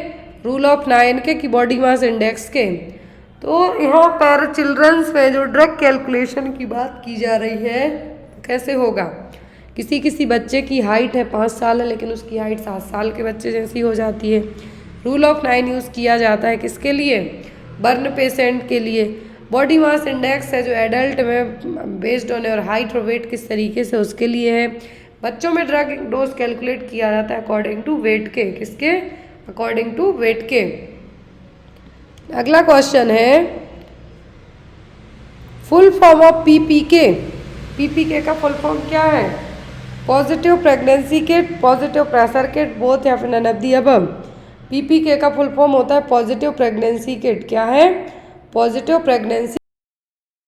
रूल ऑफ 9 के, कि बॉडी मास इंडेक्स के। तो यहाँ पर चिल्ड्रंस पे जो ड्रग कैलकुलेशन की बात की जा रही है, कैसे होगा, किसी बच्चे की हाइट है 5 साल है, लेकिन उसकी हाइट 7 साल के बच्चे जैसी हो जाती है। रूल ऑफ 9 यूज़ किया जाता है किसके लिए, बर्न पेशेंट के लिए। बॉडी मास इंडेक्स है जो एडल्ट में बेस्ड ऑन और हाइट और वेट किस तरीके से, उसके लिए है। बच्चों में ड्रग डोज कैलकुलेट किया जाता है अकॉर्डिंग टू वेट के, किसके, अकॉर्डिंग टू वेट के। अगला क्वेश्चन है, full form of PPK। PPK का फुल फॉर्म क्या है, positive pregnancy kit, positive pressure kit, both या फिर none of the above. PPK का फुल फॉर्म होता है पॉजिटिव प्रेगनेंसी किट। क्या है, पॉजिटिव प्रेगनेंसी।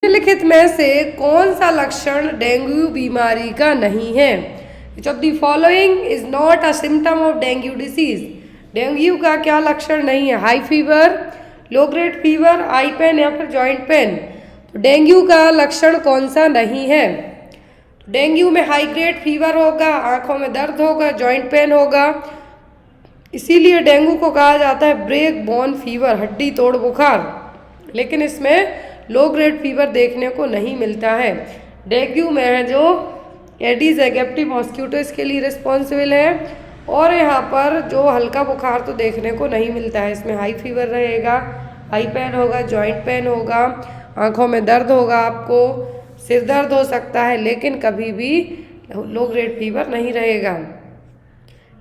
निम्नलिखित में से कौन सा लक्षण डेंगू बीमारी का नहीं है, which of the following is not a symptom of dengue disease. Dengue का क्या लक्षण नहीं है? High fever, low grade fever, eye pain या फिर जॉइंट पेन। तो डेंगू का लक्षण कौन सा नहीं है? तो डेंगू में हाई ग्रेड फीवर होगा, आंखों में दर्द होगा, जॉइंट पेन होगा। इसीलिए डेंगू को कहा जाता है ब्रेक बोन फीवर, हड्डी तोड़ बुखार। लेकिन इसमें लो ग्रेड फीवर देखने को नहीं मिलता है। डेंगू में है जो एडीज एगिप्टी मॉस्किटो इसके लिए रिस्पॉन्सिबल है। और यहाँ पर जो हल्का बुखार तो देखने को नहीं मिलता है, इसमें हाई फीवर रहेगा, आई पेन होगा, जॉइंट पेन होगा, आंखों में दर्द होगा, आपको सिर दर्द हो सकता है, लेकिन कभी भी लो ग्रेड फीवर नहीं रहेगा।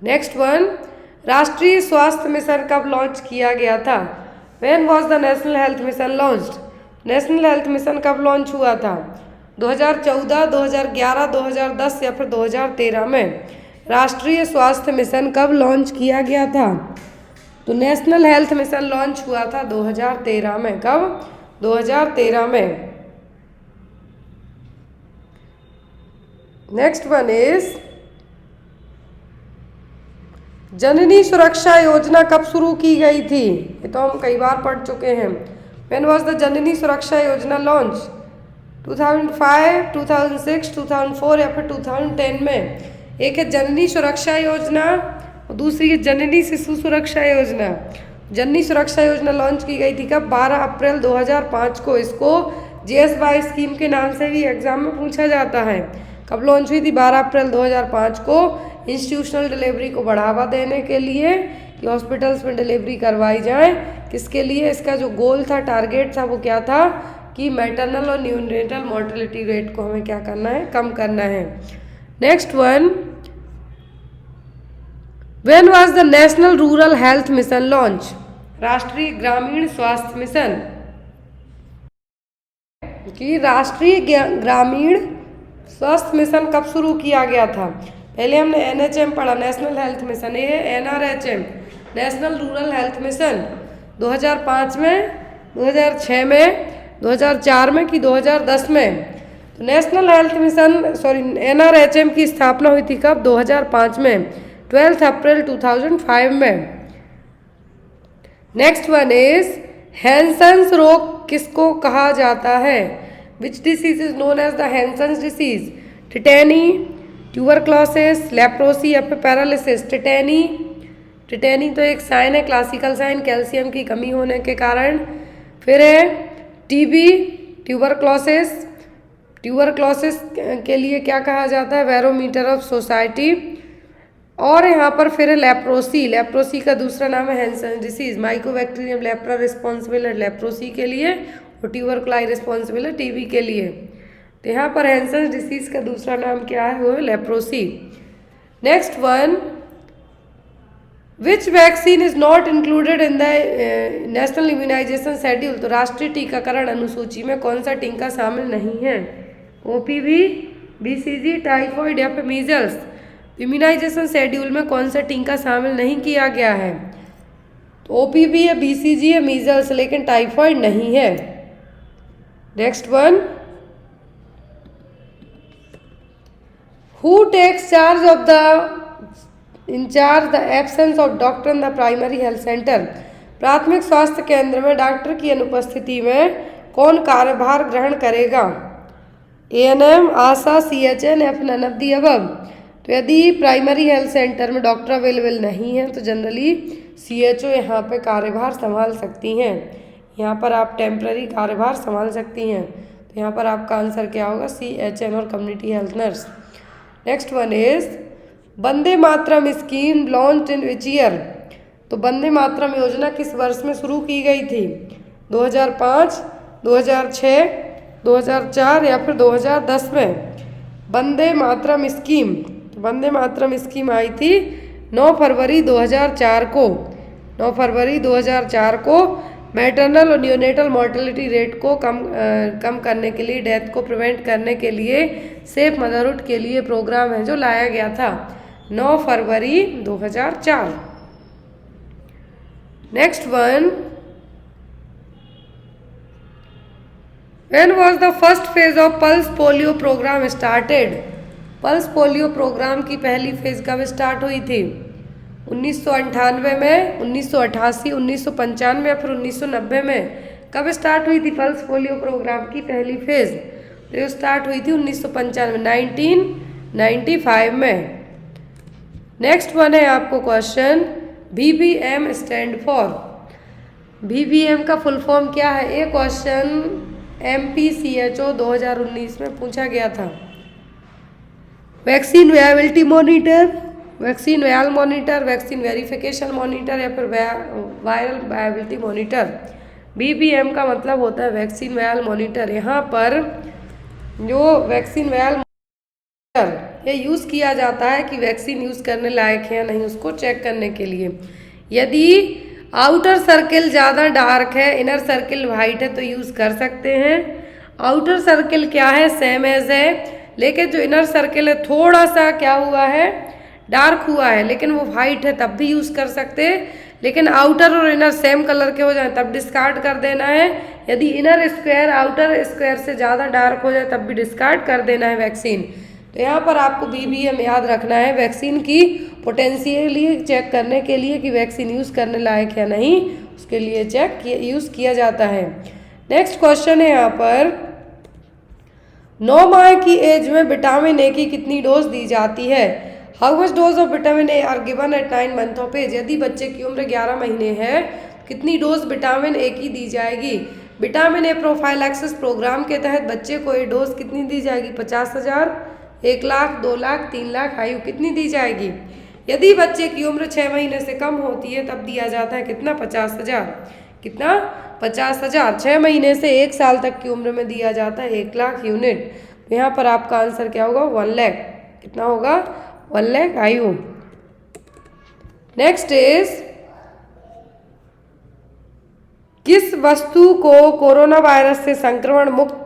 नेक्स्ट वन, राष्ट्रीय स्वास्थ्य मिशन कब लॉन्च किया गया था? When was the national health mission launched? National health mission कब लॉन्च हुआ था? 2014, 2011, 2010 या फिर 2013 में? राष्ट्रीय स्वास्थ्य मिशन कब लॉन्च किया गया था? तो नेशनल हेल्थ मिशन लॉन्च हुआ था 2013 में। कब? 2013 में। नेक्स्ट वन इज, जननी सुरक्षा योजना कब शुरू की गई थी? ये तो हम कई बार पढ़ चुके हैं। व्हेन वॉज द जननी सुरक्षा योजना लॉन्च? 2005, 2006, 2004 या फिर 2010 में? एक है जननी सुरक्षा योजना और दूसरी है जननी शिशु सुरक्षा योजना। जननी सुरक्षा योजना लॉन्च की गई थी कब? 12 अप्रैल 2005 को। इसको GSY स्कीम के नाम से भी एग्जाम में पूछा जाता है। कब लॉन्च हुई थी? 12 अप्रैल 2005 को। इंस्टीट्यूशनल डिलीवरी को बढ़ावा देने के लिए कि हॉस्पिटल्स में डिलीवरी करवाई जाए। किसके लिए? इसका जो गोल था, टारगेट था, वो क्या था कि मैटरनल और न्यूनेटल मोर्टेलिटी रेट को हमें क्या करना है? कम करना है। Next one, when was the national rural health mission launch? राष्ट्रीय ग्रामीण स्वास्थ्य मिशन कि राष्ट्रीय ग्रामीण स्वास्थ्य मिशन कब शुरू किया गया था? पहले हमने NHM पढ़ा, नेशनल हेल्थ मिशन। ये है NRHM, national rural health mission. 2005 में, 2006 में, 2004 में कि 2010 में? तो नेशनल हेल्थ मिशन NRHM की स्थापना हुई थी कब? 2005 में, 12 अप्रैल 2005 में। नेक्स्ट वन इज, हैंसन्स रोग किसको कहा जाता है? Which disease is known as the Hansen's disease? Tetany, tuberculosis, leprosy या फिर पैरालिसिस? टिटेनी तो एक साइन है, क्लासिकल साइन, कैल्शियम की कमी होने के कारण। फिर है टीबी, ट्यूबरक्लोसिस के लिए क्या कहा जाता है? Barometer of society. और यहाँ पर फिर है लेप्रोसी का दूसरा नाम है Hansen disease. Mycobacterium leprae responsible है लेप्रोसी के लिए और ट्यूबरकुलाई रिस्पॉन्सिबल है टीबी के लिए। तो यहाँ पर हैंसन डिसीज का दूसरा नाम क्या है? वो है leprosy. Next one, which vaccine is not included in the national immunisation schedule? तो राष्ट्रीय टीकाकरण अनुसूची में कौन सा टीका शामिल नहीं है? OPV, BCG, टाइफॉइड या फिर मीजल्स? इम्यूनाइजेशन शेड्यूल में कौन सा टीका शामिल नहीं किया गया है? तो OPV है, BCG है, मीजल्स, लेकिन टाइफॉइड नहीं है। Next one, who takes charge of the in charge the absence of doctor in the primary health centre? प्राथमिक स्वास्थ्य केंद्र में डॉक्टर की अनुपस्थिति में कौन कार्यभार ग्रहण करेगा? ANM, आशा, CHN या फिर नन ऑफ द अबव? तो यदि प्राइमरी हेल्थ सेंटर में डॉक्टर अवेलेबल नहीं है तो जनरली CHO यहाँ पे कार्यभार संभाल सकती हैं। यहाँ पर आप टेम्पररी कार्यभार संभाल सकती हैं। तो यहाँ पर आपका आंसर क्या होगा? CHN और community health nurse. Next one is, Vande Mataram scheme launch in which year? तो वंदे मातरम योजना किस वर्ष में शुरू की गई थी? 2005, 2006, 2004 या फिर 2010 में? वंदे मातरम स्कीम आई थी 9 फरवरी 2004 को। 9 फरवरी 2004 को मैटरनल और न्यूनेटल मोर्टेलिटी रेट को कम करने के लिए, डेथ को प्रिवेंट करने के लिए, सेफ मदरहुड के लिए प्रोग्राम है जो लाया गया था 9 फरवरी 2004। Next one, when was the first phase of pulse polio programme started? Pulse polio programme की पहली फेज कब स्टार्ट हुई थी? 1998 में, 1988, 1995 या फिर 1990 में? कब स्टार्ट हुई थी पल्स पोलियो प्रोग्राम की पहली फेज? तो ये स्टार्ट हुई थी 1995, 1995 में। नेक्स्ट वन है आपको question, BBM stand for. BBM का फुल फॉर्म क्या है? ये क्वेश्चन MPCHO 2019 में पूछा गया था। Vaccine viability monitor, vaccine vial monitor, vaccine verification monitor या फिर वायरल वायबिलिटी मॉनिटर। BBM का मतलब होता है वैक्सीन वायल मॉनिटर। यहाँ पर जो वैक्सीन वायल ये यूज़ किया जाता है कि वैक्सीन यूज़ करने लायक है या नहीं, उसको चेक करने के लिए। यदि आउटर सर्किल ज़्यादा डार्क है, इनर सर्किल वाइट है, तो यूज़ कर सकते हैं। आउटर सर्किल क्या है? सेम एज है, लेकिन जो इनर सर्किल है थोड़ा सा क्या हुआ है? डार्क हुआ है, लेकिन वो वाइट है, तब भी यूज़ कर सकते हैं। लेकिन आउटर और इनर सेम कलर के हो जाए तब डिस्कार्ड कर देना है। यदि इनर स्क्वायर आउटर स्क्वायर से ज़्यादा डार्क हो जाए तब भी डिस्कार्ड कर देना है वैक्सीन। तो यहाँ पर आपको BBM याद रखना है, वैक्सीन की पोटेंशियली चेक करने के लिए कि वैक्सीन यूज़ करने लायक है नहीं, उसके लिए यूज़ किया जाता है। नेक्स्ट क्वेश्चन है यहाँ पर, 9 माह की एज में विटामिन ए की कितनी डोज दी जाती है? How much dose of vitamin A are given at 9 month of age? यदि बच्चे की उम्र 11 महीने है, कितनी डोज विटामिन ए की दी जाएगी? विटामिन ए प्रोफाइलैक्सिस प्रोग्राम के तहत बच्चे को ये डोज कितनी दी जाएगी? 50,000, 1 लाख, 2 लाख, 3 लाख आयु कितनी दी जाएगी? यदि बच्चे की उम्र 6 महीने से कम होती है तब दिया जाता है कितना? 50,000। कितना? 50,000। 6 महीने से 1 साल तक की उम्र में दिया जाता है 1 लाख यूनिट। तो यहाँ पर आपका आंसर क्या होगा? 1 लाख। कितना होगा? 1 लाख आयु। नेक्स्ट इज, किस वस्तु को कोरोना वायरस से संक्रमण मुक्त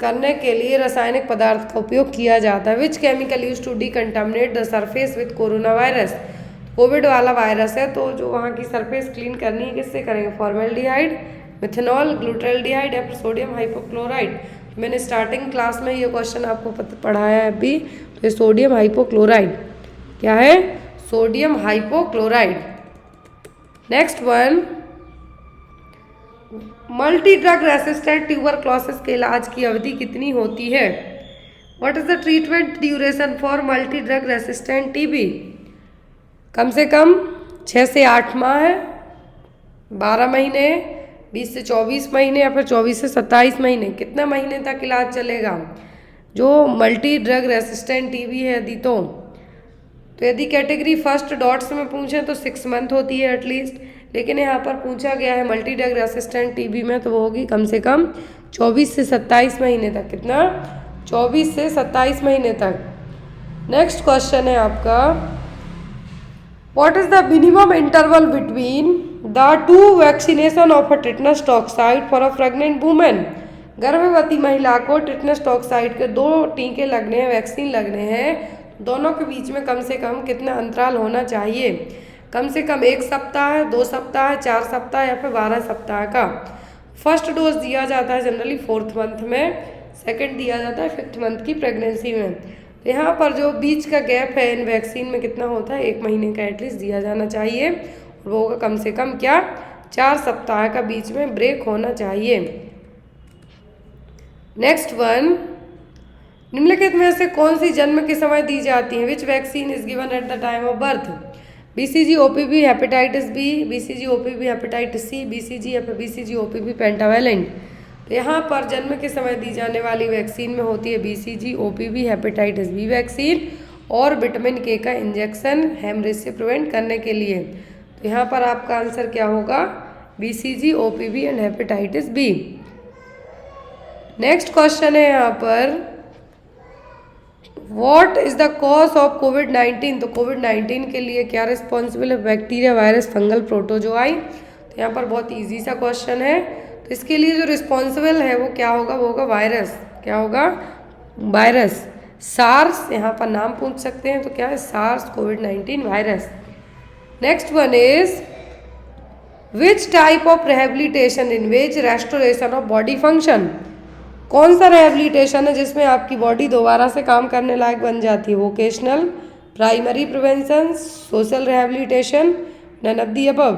करने के लिए रासायनिक पदार्थ का उपयोग किया जाता है? Which chemical use to decontaminate the surface with corona virus? COVID वाला वायरस है तो जो वहाँ की सरफेस क्लीन करनी है किससे करेंगे? फॉर्मेल्डिहाइड, मिथेनॉल, ग्लूटाल्डिहाइड या फिर सोडियम हाइपोक्लोराइड? मैंने स्टार्टिंग क्लास में ये क्वेश्चन आपको पढ़ाया है अभी। तो ये सोडियम हाइपोक्लोराइड। क्या है? Sodium hypochloride. Next one, multi drug resistant tuberculosis के इलाज की अवधि कितनी होती है? What is the treatment duration for multi drug resistant TB? कम से कम 6 से 8 माह है, 12 महीने, 20 से 24 महीने या फिर 24 से 27 महीने। कितना महीने तक इलाज चलेगा? जो मल्टी ड्रग रेसिस्टेंट TB है यदि तो यदि कैटेगरी फर्स्ट डॉट्स में पूछें तो 6 मंथ होती है एटलीस्ट, लेकिन यहाँ पर पूछा गया है मल्टी ड्रग रेसिस्टेंट TB में तो वो होगी कम से कम 24 से 27 महीने तक। कितना? 24 से 27 महीने तक। नेक्स्ट क्वेश्चन है आपका, what is the minimum interval between the 2 vaccination of a tetanus toxoid for a pregnant women? गर्भवती महिला को टिटनस टॉक्साइड के 2 टीके लगने हैं, वैक्सीन लगने हैं। दोनों के बीच में कम से कम कितना अंतराल होना चाहिए? कम से कम 1 सप्ताह, 2 सप्ताह, 4 सप्ताह या फिर 12 सप्ताह का। फर्स्ट डोज दिया जाता है जनरली 4th मंथ में, सेकंड दिया जाता है 5th मंथ की प्रेगनेंसी में। तो यहाँ पर जो बीच का गैप है इन वैक्सीन में कितना होता है? 1 महीने का एटलीस्ट दिया जाना चाहिए, और वो होगा कम से कम क्या? 4 सप्ताह का बीच में ब्रेक होना चाहिए। नेक्स्ट वन, निम्नलिखित में से कौन सी जन्म के समय दी जाती है? विच vaccine is given eight the time of birth? BCG OPV hepatitis B, BCG OPV hepatitis C, BCG या फिर BCG OPV पेंटावैलेंट। तो यहाँ पर जन्म के समय दी जाने वाली वैक्सीन में होती है BCG OPV hepatitis B vaccine और विटामिन K का इंजेक्शन हेमरेज से प्रिवेंट करने के लिए। तो यहाँ पर आपका आंसर क्या होगा? BCG OPV and hepatitis B। Next question है यहाँ पर, what is the cause of कोविड-19? तो कोविड-19 के लिए क्या रिस्पॉन्सिबल है? Bacteria, virus, fungal, protozoa. तो यहाँ पर बहुत इजी सा क्वेश्चन है। तो इसके लिए जो रिस्पॉन्सिबल है वो क्या होगा? वो होगा वायरस। क्या होगा? वायरस। सार्स, यहाँ पर नाम पूछ सकते हैं तो क्या है? सार्स कोविड-19 virus. Next one is, which type of rehabilitation in which restoration of body function? कौन सा रिहेबिलिटेशन है जिसमें आपकी बॉडी दोबारा से काम करने लायक बन जाती है? Vocational, primary prevention, social rehabilitation, none of the above.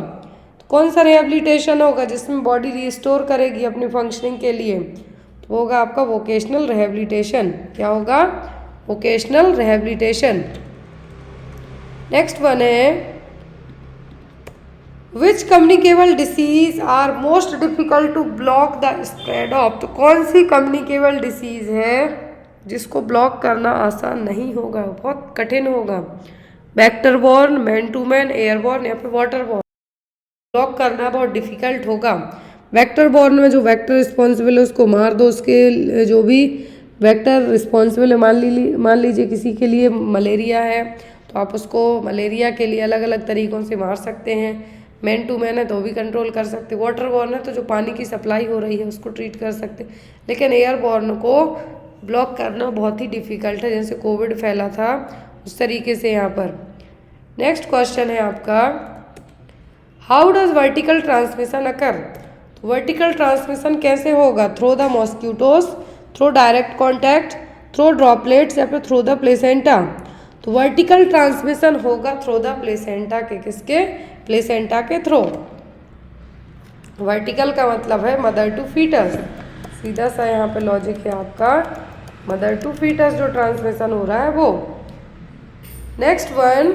तो कौन सा रिहेबिलिटेशन होगा जिसमें बॉडी रिस्टोर करेगी अपनी फंक्शनिंग के लिए? तो होगा आपका वोकेशनल रिहेबिलिटेशन। क्या होगा? Vocational rehabilitation. नेक्स्ट वन है which communicable disease are most difficult to block the spread of. तो कौन सी कम्युनिकेबल डिसीज है जिसको ब्लॉक करना आसान नहीं होगा, बहुत कठिन होगा? Vector borne, man to man, airborne या फिर वाटर बॉर्न? ब्लॉक करना बहुत डिफिकल्ट होगा। वेक्टर बॉर्न में जो वेक्टर रिस्पॉन्सिबल है उसको मार दो, उसके जो भी वेक्टर रिस्पॉन्सिबल है, मान लीजिए किसी के लिए मलेरिया है तो आप उसको मलेरिया के लिए अलग अलग तरीक़ों से मार सकते हैं। मैन टू मैन है तो भी कंट्रोल कर सकते। वाटर बॉर्न है तो जो पानी की सप्लाई हो रही है उसको ट्रीट कर सकते। लेकिन एयर बॉर्न को ब्लॉक करना बहुत ही डिफ़िकल्ट है, जैसे कोविड फैला था उस तरीके से यहाँ पर। नेक्स्ट क्वेश्चन है आपका how does vertical transmission occur. तो वर्टिकल ट्रांसमिशन कैसे होगा? Through the mosquitoes, through direct contact, through droplets या फिर थ्रो द प्लेसेंटा। तो वर्टिकल ट्रांसमिशन होगा थ्रो द प्लेसेंटा के, किसके? प्लेसेंटा के थ्रो। वर्टिकल का मतलब है मदर टू फीटस, सीधा सा यहाँ पे लॉजिक है आपका, मदर टू फीटस जो ट्रांसमिशन हो रहा है वो। Next one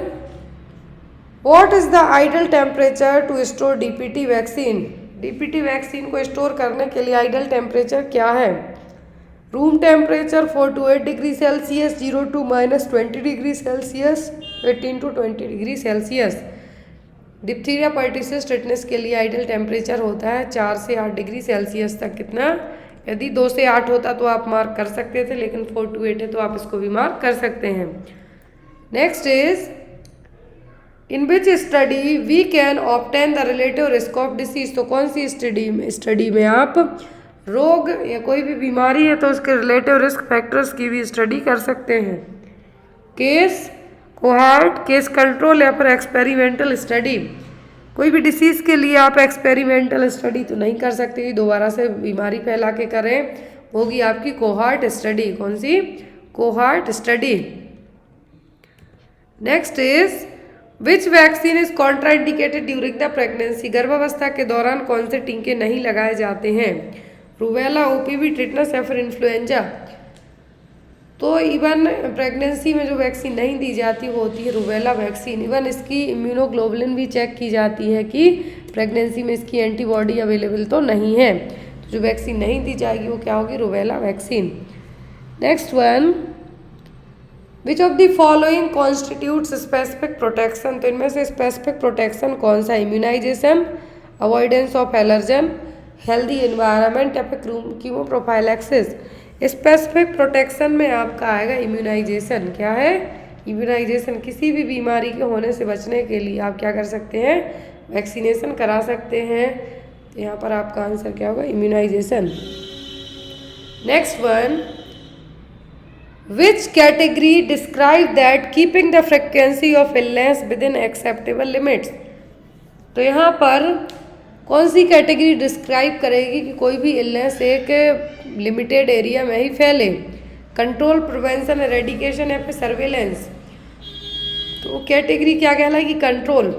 what is the ideal temperature to store DPT vaccine. DPT vaccine को स्टोर करने के लिए आइडल टेम्परेचर क्या है? Room temperature 4 to 8 degree Celsius, 0 to -20 degree Celsius, 18 to 20 degree Celsius. Diphtheria pertussis tetanus के लिए आइडल टेम्परेचर होता है 4 से 8 डिग्री सेल्सियस तक। कितना? यदि 2 से 8 होता तो आप मार्क कर सकते थे, लेकिन 4 to 8 है तो आप इसको भी मार्क कर सकते हैं। Next is in which study we can obtain the relative risk of disease. तो कौन सी स्टडी में आप रोग या कोई भी बीमारी है तो उसके रिलेटिव रिस्क फैक्टर्स की भी स्टडी कर सकते हैं? केस, कोहार्ट, केस कंट्रोल या फिर एक्सपेरिमेंटल स्टडी। कोई भी डिसीज़ के लिए आप एक्सपेरिमेंटल स्टडी तो नहीं कर सकते, दोबारा से बीमारी फैला के करें, होगी आपकी कोहार्ट स्टडी। कौन सी? Cohort study. Next is which vaccine is contraindicated during the pregnancy. गर्भावस्था के दौरान कौन से टीके नहीं लगाए जाते हैं? रूबेला, ओपीवी, टिटनस या फिर इन्फ्लुएंजा। तो इवन प्रेगनेंसी में जो वैक्सीन नहीं दी जाती वो होती है रूबेला वैक्सीन। इवन इसकी इम्यूनोग्लोबुलिन भी चेक की जाती है कि प्रेगनेंसी में इसकी एंटीबॉडी अवेलेबल तो नहीं है। तो जो वैक्सीन नहीं दी जाएगी वो क्या होगी? Rubella vaccine. Next one which of the following constitutes specific protection. तो इनमें से स्पेसिफिक प्रोटेक्शन कौन सा? Immunisation, avoidance of allergen, healthy environment या फिर कीमोप्रोफाइलैक्सिस। स्पेसिफिक प्रोटेक्शन में आपका आएगा इम्यूनाइजेशन। क्या है? इम्यूनाइजेशन। किसी भी बीमारी के होने से बचने के लिए आप क्या कर सकते हैं? वैक्सीनेशन करा सकते हैं। तो यहाँ पर आपका आंसर क्या होगा? Immunisation. Next one which category describe that keeping the frequency of illness within acceptable limits. तो यहाँ पर कौन सी कैटेगरी डिस्क्राइब करेगी कि कोई भी इलनेस एक लिमिटेड एरिया में ही फैले? कंट्रोल, प्रिवेंशन, एरेडिकेशन या फिर सर्वेलेंस। तो कैटेगरी क्या कहलाएगी? कंट्रोल।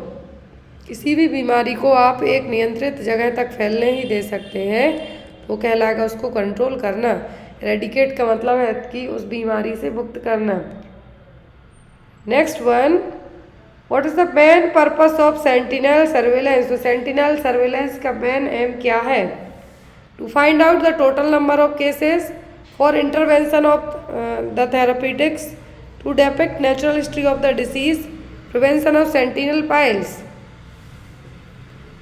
किसी भी बीमारी को आप एक नियंत्रित जगह तक फैलने ही दे सकते हैं, तो कहलाएगा उसको कंट्रोल करना। एरेडिकेट का मतलब है कि उस बीमारी से मुक्त करना। Next one what is the main purpose of sentinel surveillance. तो सेंटिनल सर्वेलेंस का मेन एम क्या है? To find out the total number of cases, for intervention of the therapeutics, to depict natural history of the disease, prevention of sentinel piles.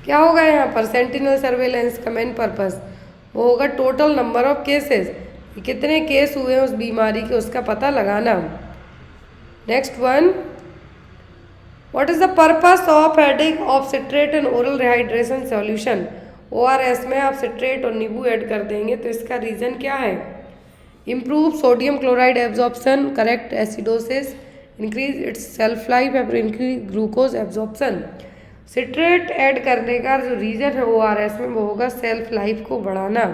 क्या होगा यहाँ पर? Sentinel surveillance का main purpose वो होगा टोटल नंबर ऑफ केसेस, कितने case हुए हैं उस बीमारी के, उसका पता लगाना। Next one what is the purpose of adding of citrate in oral rehydration solution. ORS में आप सिट्रेट और नींबू ऐड कर देंगे तो इसका रीज़न क्या है? Improve sodium chloride absorption, correct acidosis, increase its self life या फिर increase glucose absorption. Citrate add करने का जो रीज़न है ORS में वो होगा सेल्फ लाइफ को बढ़ाना।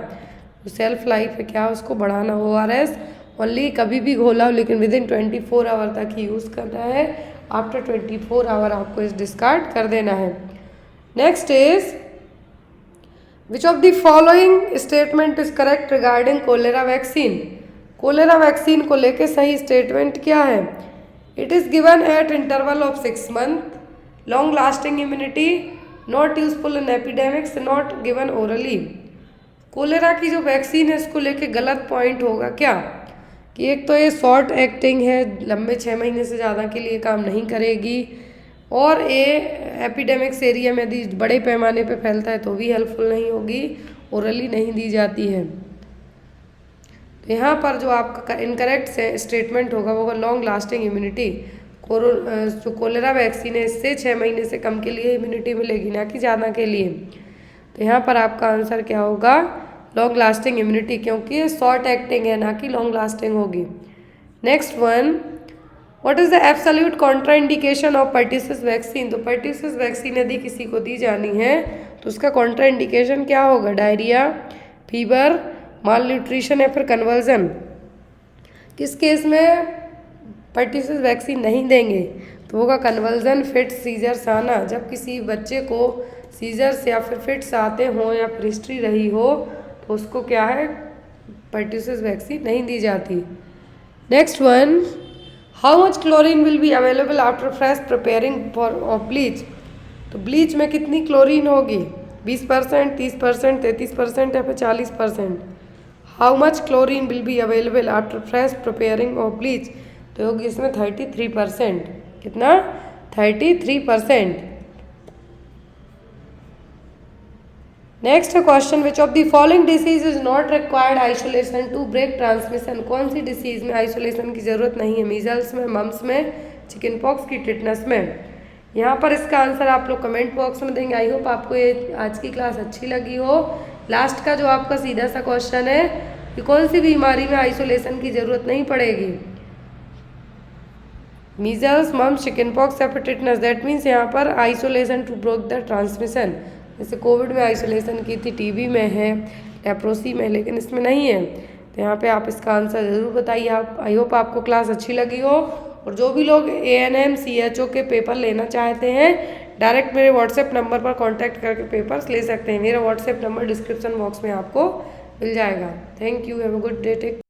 जो सेल्फ लाइफ है क्या? उसको बढ़ाना ORS ओनली कभी भी घोला हो लेकिन विद इन 24 आवर तक ही यूज़ करना है। आफ्टर 24 आवर आपको इस डिस्कार्ड कर देना है। Next is which of the following statement is correct regarding cholera vaccine. Cholera vaccine को लेके सही स्टेटमेंट क्या है? It is given at interval of 6 month, long lasting immunity, not useful in epidemics, not given orally. Cholera की जो vaccine है इसको लेके गलत पॉइंट होगा क्या कि एक तो ये शॉर्ट एक्टिंग है, लंबे 6 महीने से ज़्यादा के लिए काम नहीं करेगी, और ये एपिडेमिक्स एरिया में यदि बड़े पैमाने पे फैलता है तो भी हेल्पफुल नहीं होगी, ओरली नहीं दी जाती है। तो यहाँ पर जो आपका इनकरेक्ट स्टेटमेंट होगा वो लॉन्ग लास्टिंग इम्यूनिटी। जो कोलेरा वैक्सीन है इससे 6 महीने से कम के लिए इम्यूनिटी मिलेगी, ना कि ज़्यादा के लिए। तो यहाँ पर आपका आंसर क्या होगा? लॉन्ग लास्टिंग इम्यूनिटी, क्योंकि ये शॉर्ट एक्टिंग है ना कि लॉन्ग लास्टिंग होगी। Next one, what is the absolute contraindication of pertussis vaccine. तो पर्ट्यूसिस वैक्सीन यदि किसी को दी जानी है तो उसका कॉन्ट्राइंडिकेशन क्या होगा? डायरिया, फीवर, माल न्यूट्रिशन या फिर कन्वर्जन। किस केस में पर्ट्यूसिस वैक्सीन नहीं देंगे? तो होगा कन्वर्जन, फिट्स, सीजर्स आना। जब किसी बच्चे को सीजर्स या फिर फिट्स आते हों या फिर हिस्ट्री रही हो तो उसको क्या है? पर्ट्यूसिस वैक्सीन नहीं दी जाती। Next one, how much chlorine will be available after fresh preparing for of bleach. तो ब्लीच में कितनी क्लोरीन होगी? 20%, 30%, 33% या फिर 40%। How much chlorine will be available after fresh preparing of bleach, तो होगी इसमें 33%। कितना? 33%। Next question, which of the following disease is not required isolation to break transmission. कौन सी डिसीज में आइसोलेशन की जरूरत नहीं है? मीजल्स में, मम्स में, चिकन पॉक्स की, टिटनस में। यहाँ पर इसका आंसर आप लोग कमेंट बॉक्स में देंगे। आई होप आपको ये आज की क्लास अच्छी लगी हो। लास्ट का जो आपका सीधा सा क्वेश्चन है कि कौन सी बीमारी में आइसोलेशन की जरूरत नहीं पड़ेगी? मीजल्स, मम्स, चिकन पॉक्स या फिर टिटनस। दैट मीन्स यहाँ पर isolation to break the transmission. जैसे कोविड में आइसोलेशन की थी, टीबी में है, लेप्रोसी में, लेकिन इसमें नहीं है। तो यहाँ पे आप इसका आंसर ज़रूर बताइए। आप आई होप आपको क्लास अच्छी लगी हो। और जो भी लोग ANM CHO के पेपर लेना चाहते हैं डायरेक्ट मेरे व्हाट्सएप नंबर पर कांटेक्ट करके पेपर्स ले सकते हैं। मेरा व्हाट्सएप नंबर डिस्क्रिप्शन बॉक्स में आपको मिल जाएगा। Thank you, have a good day, take care.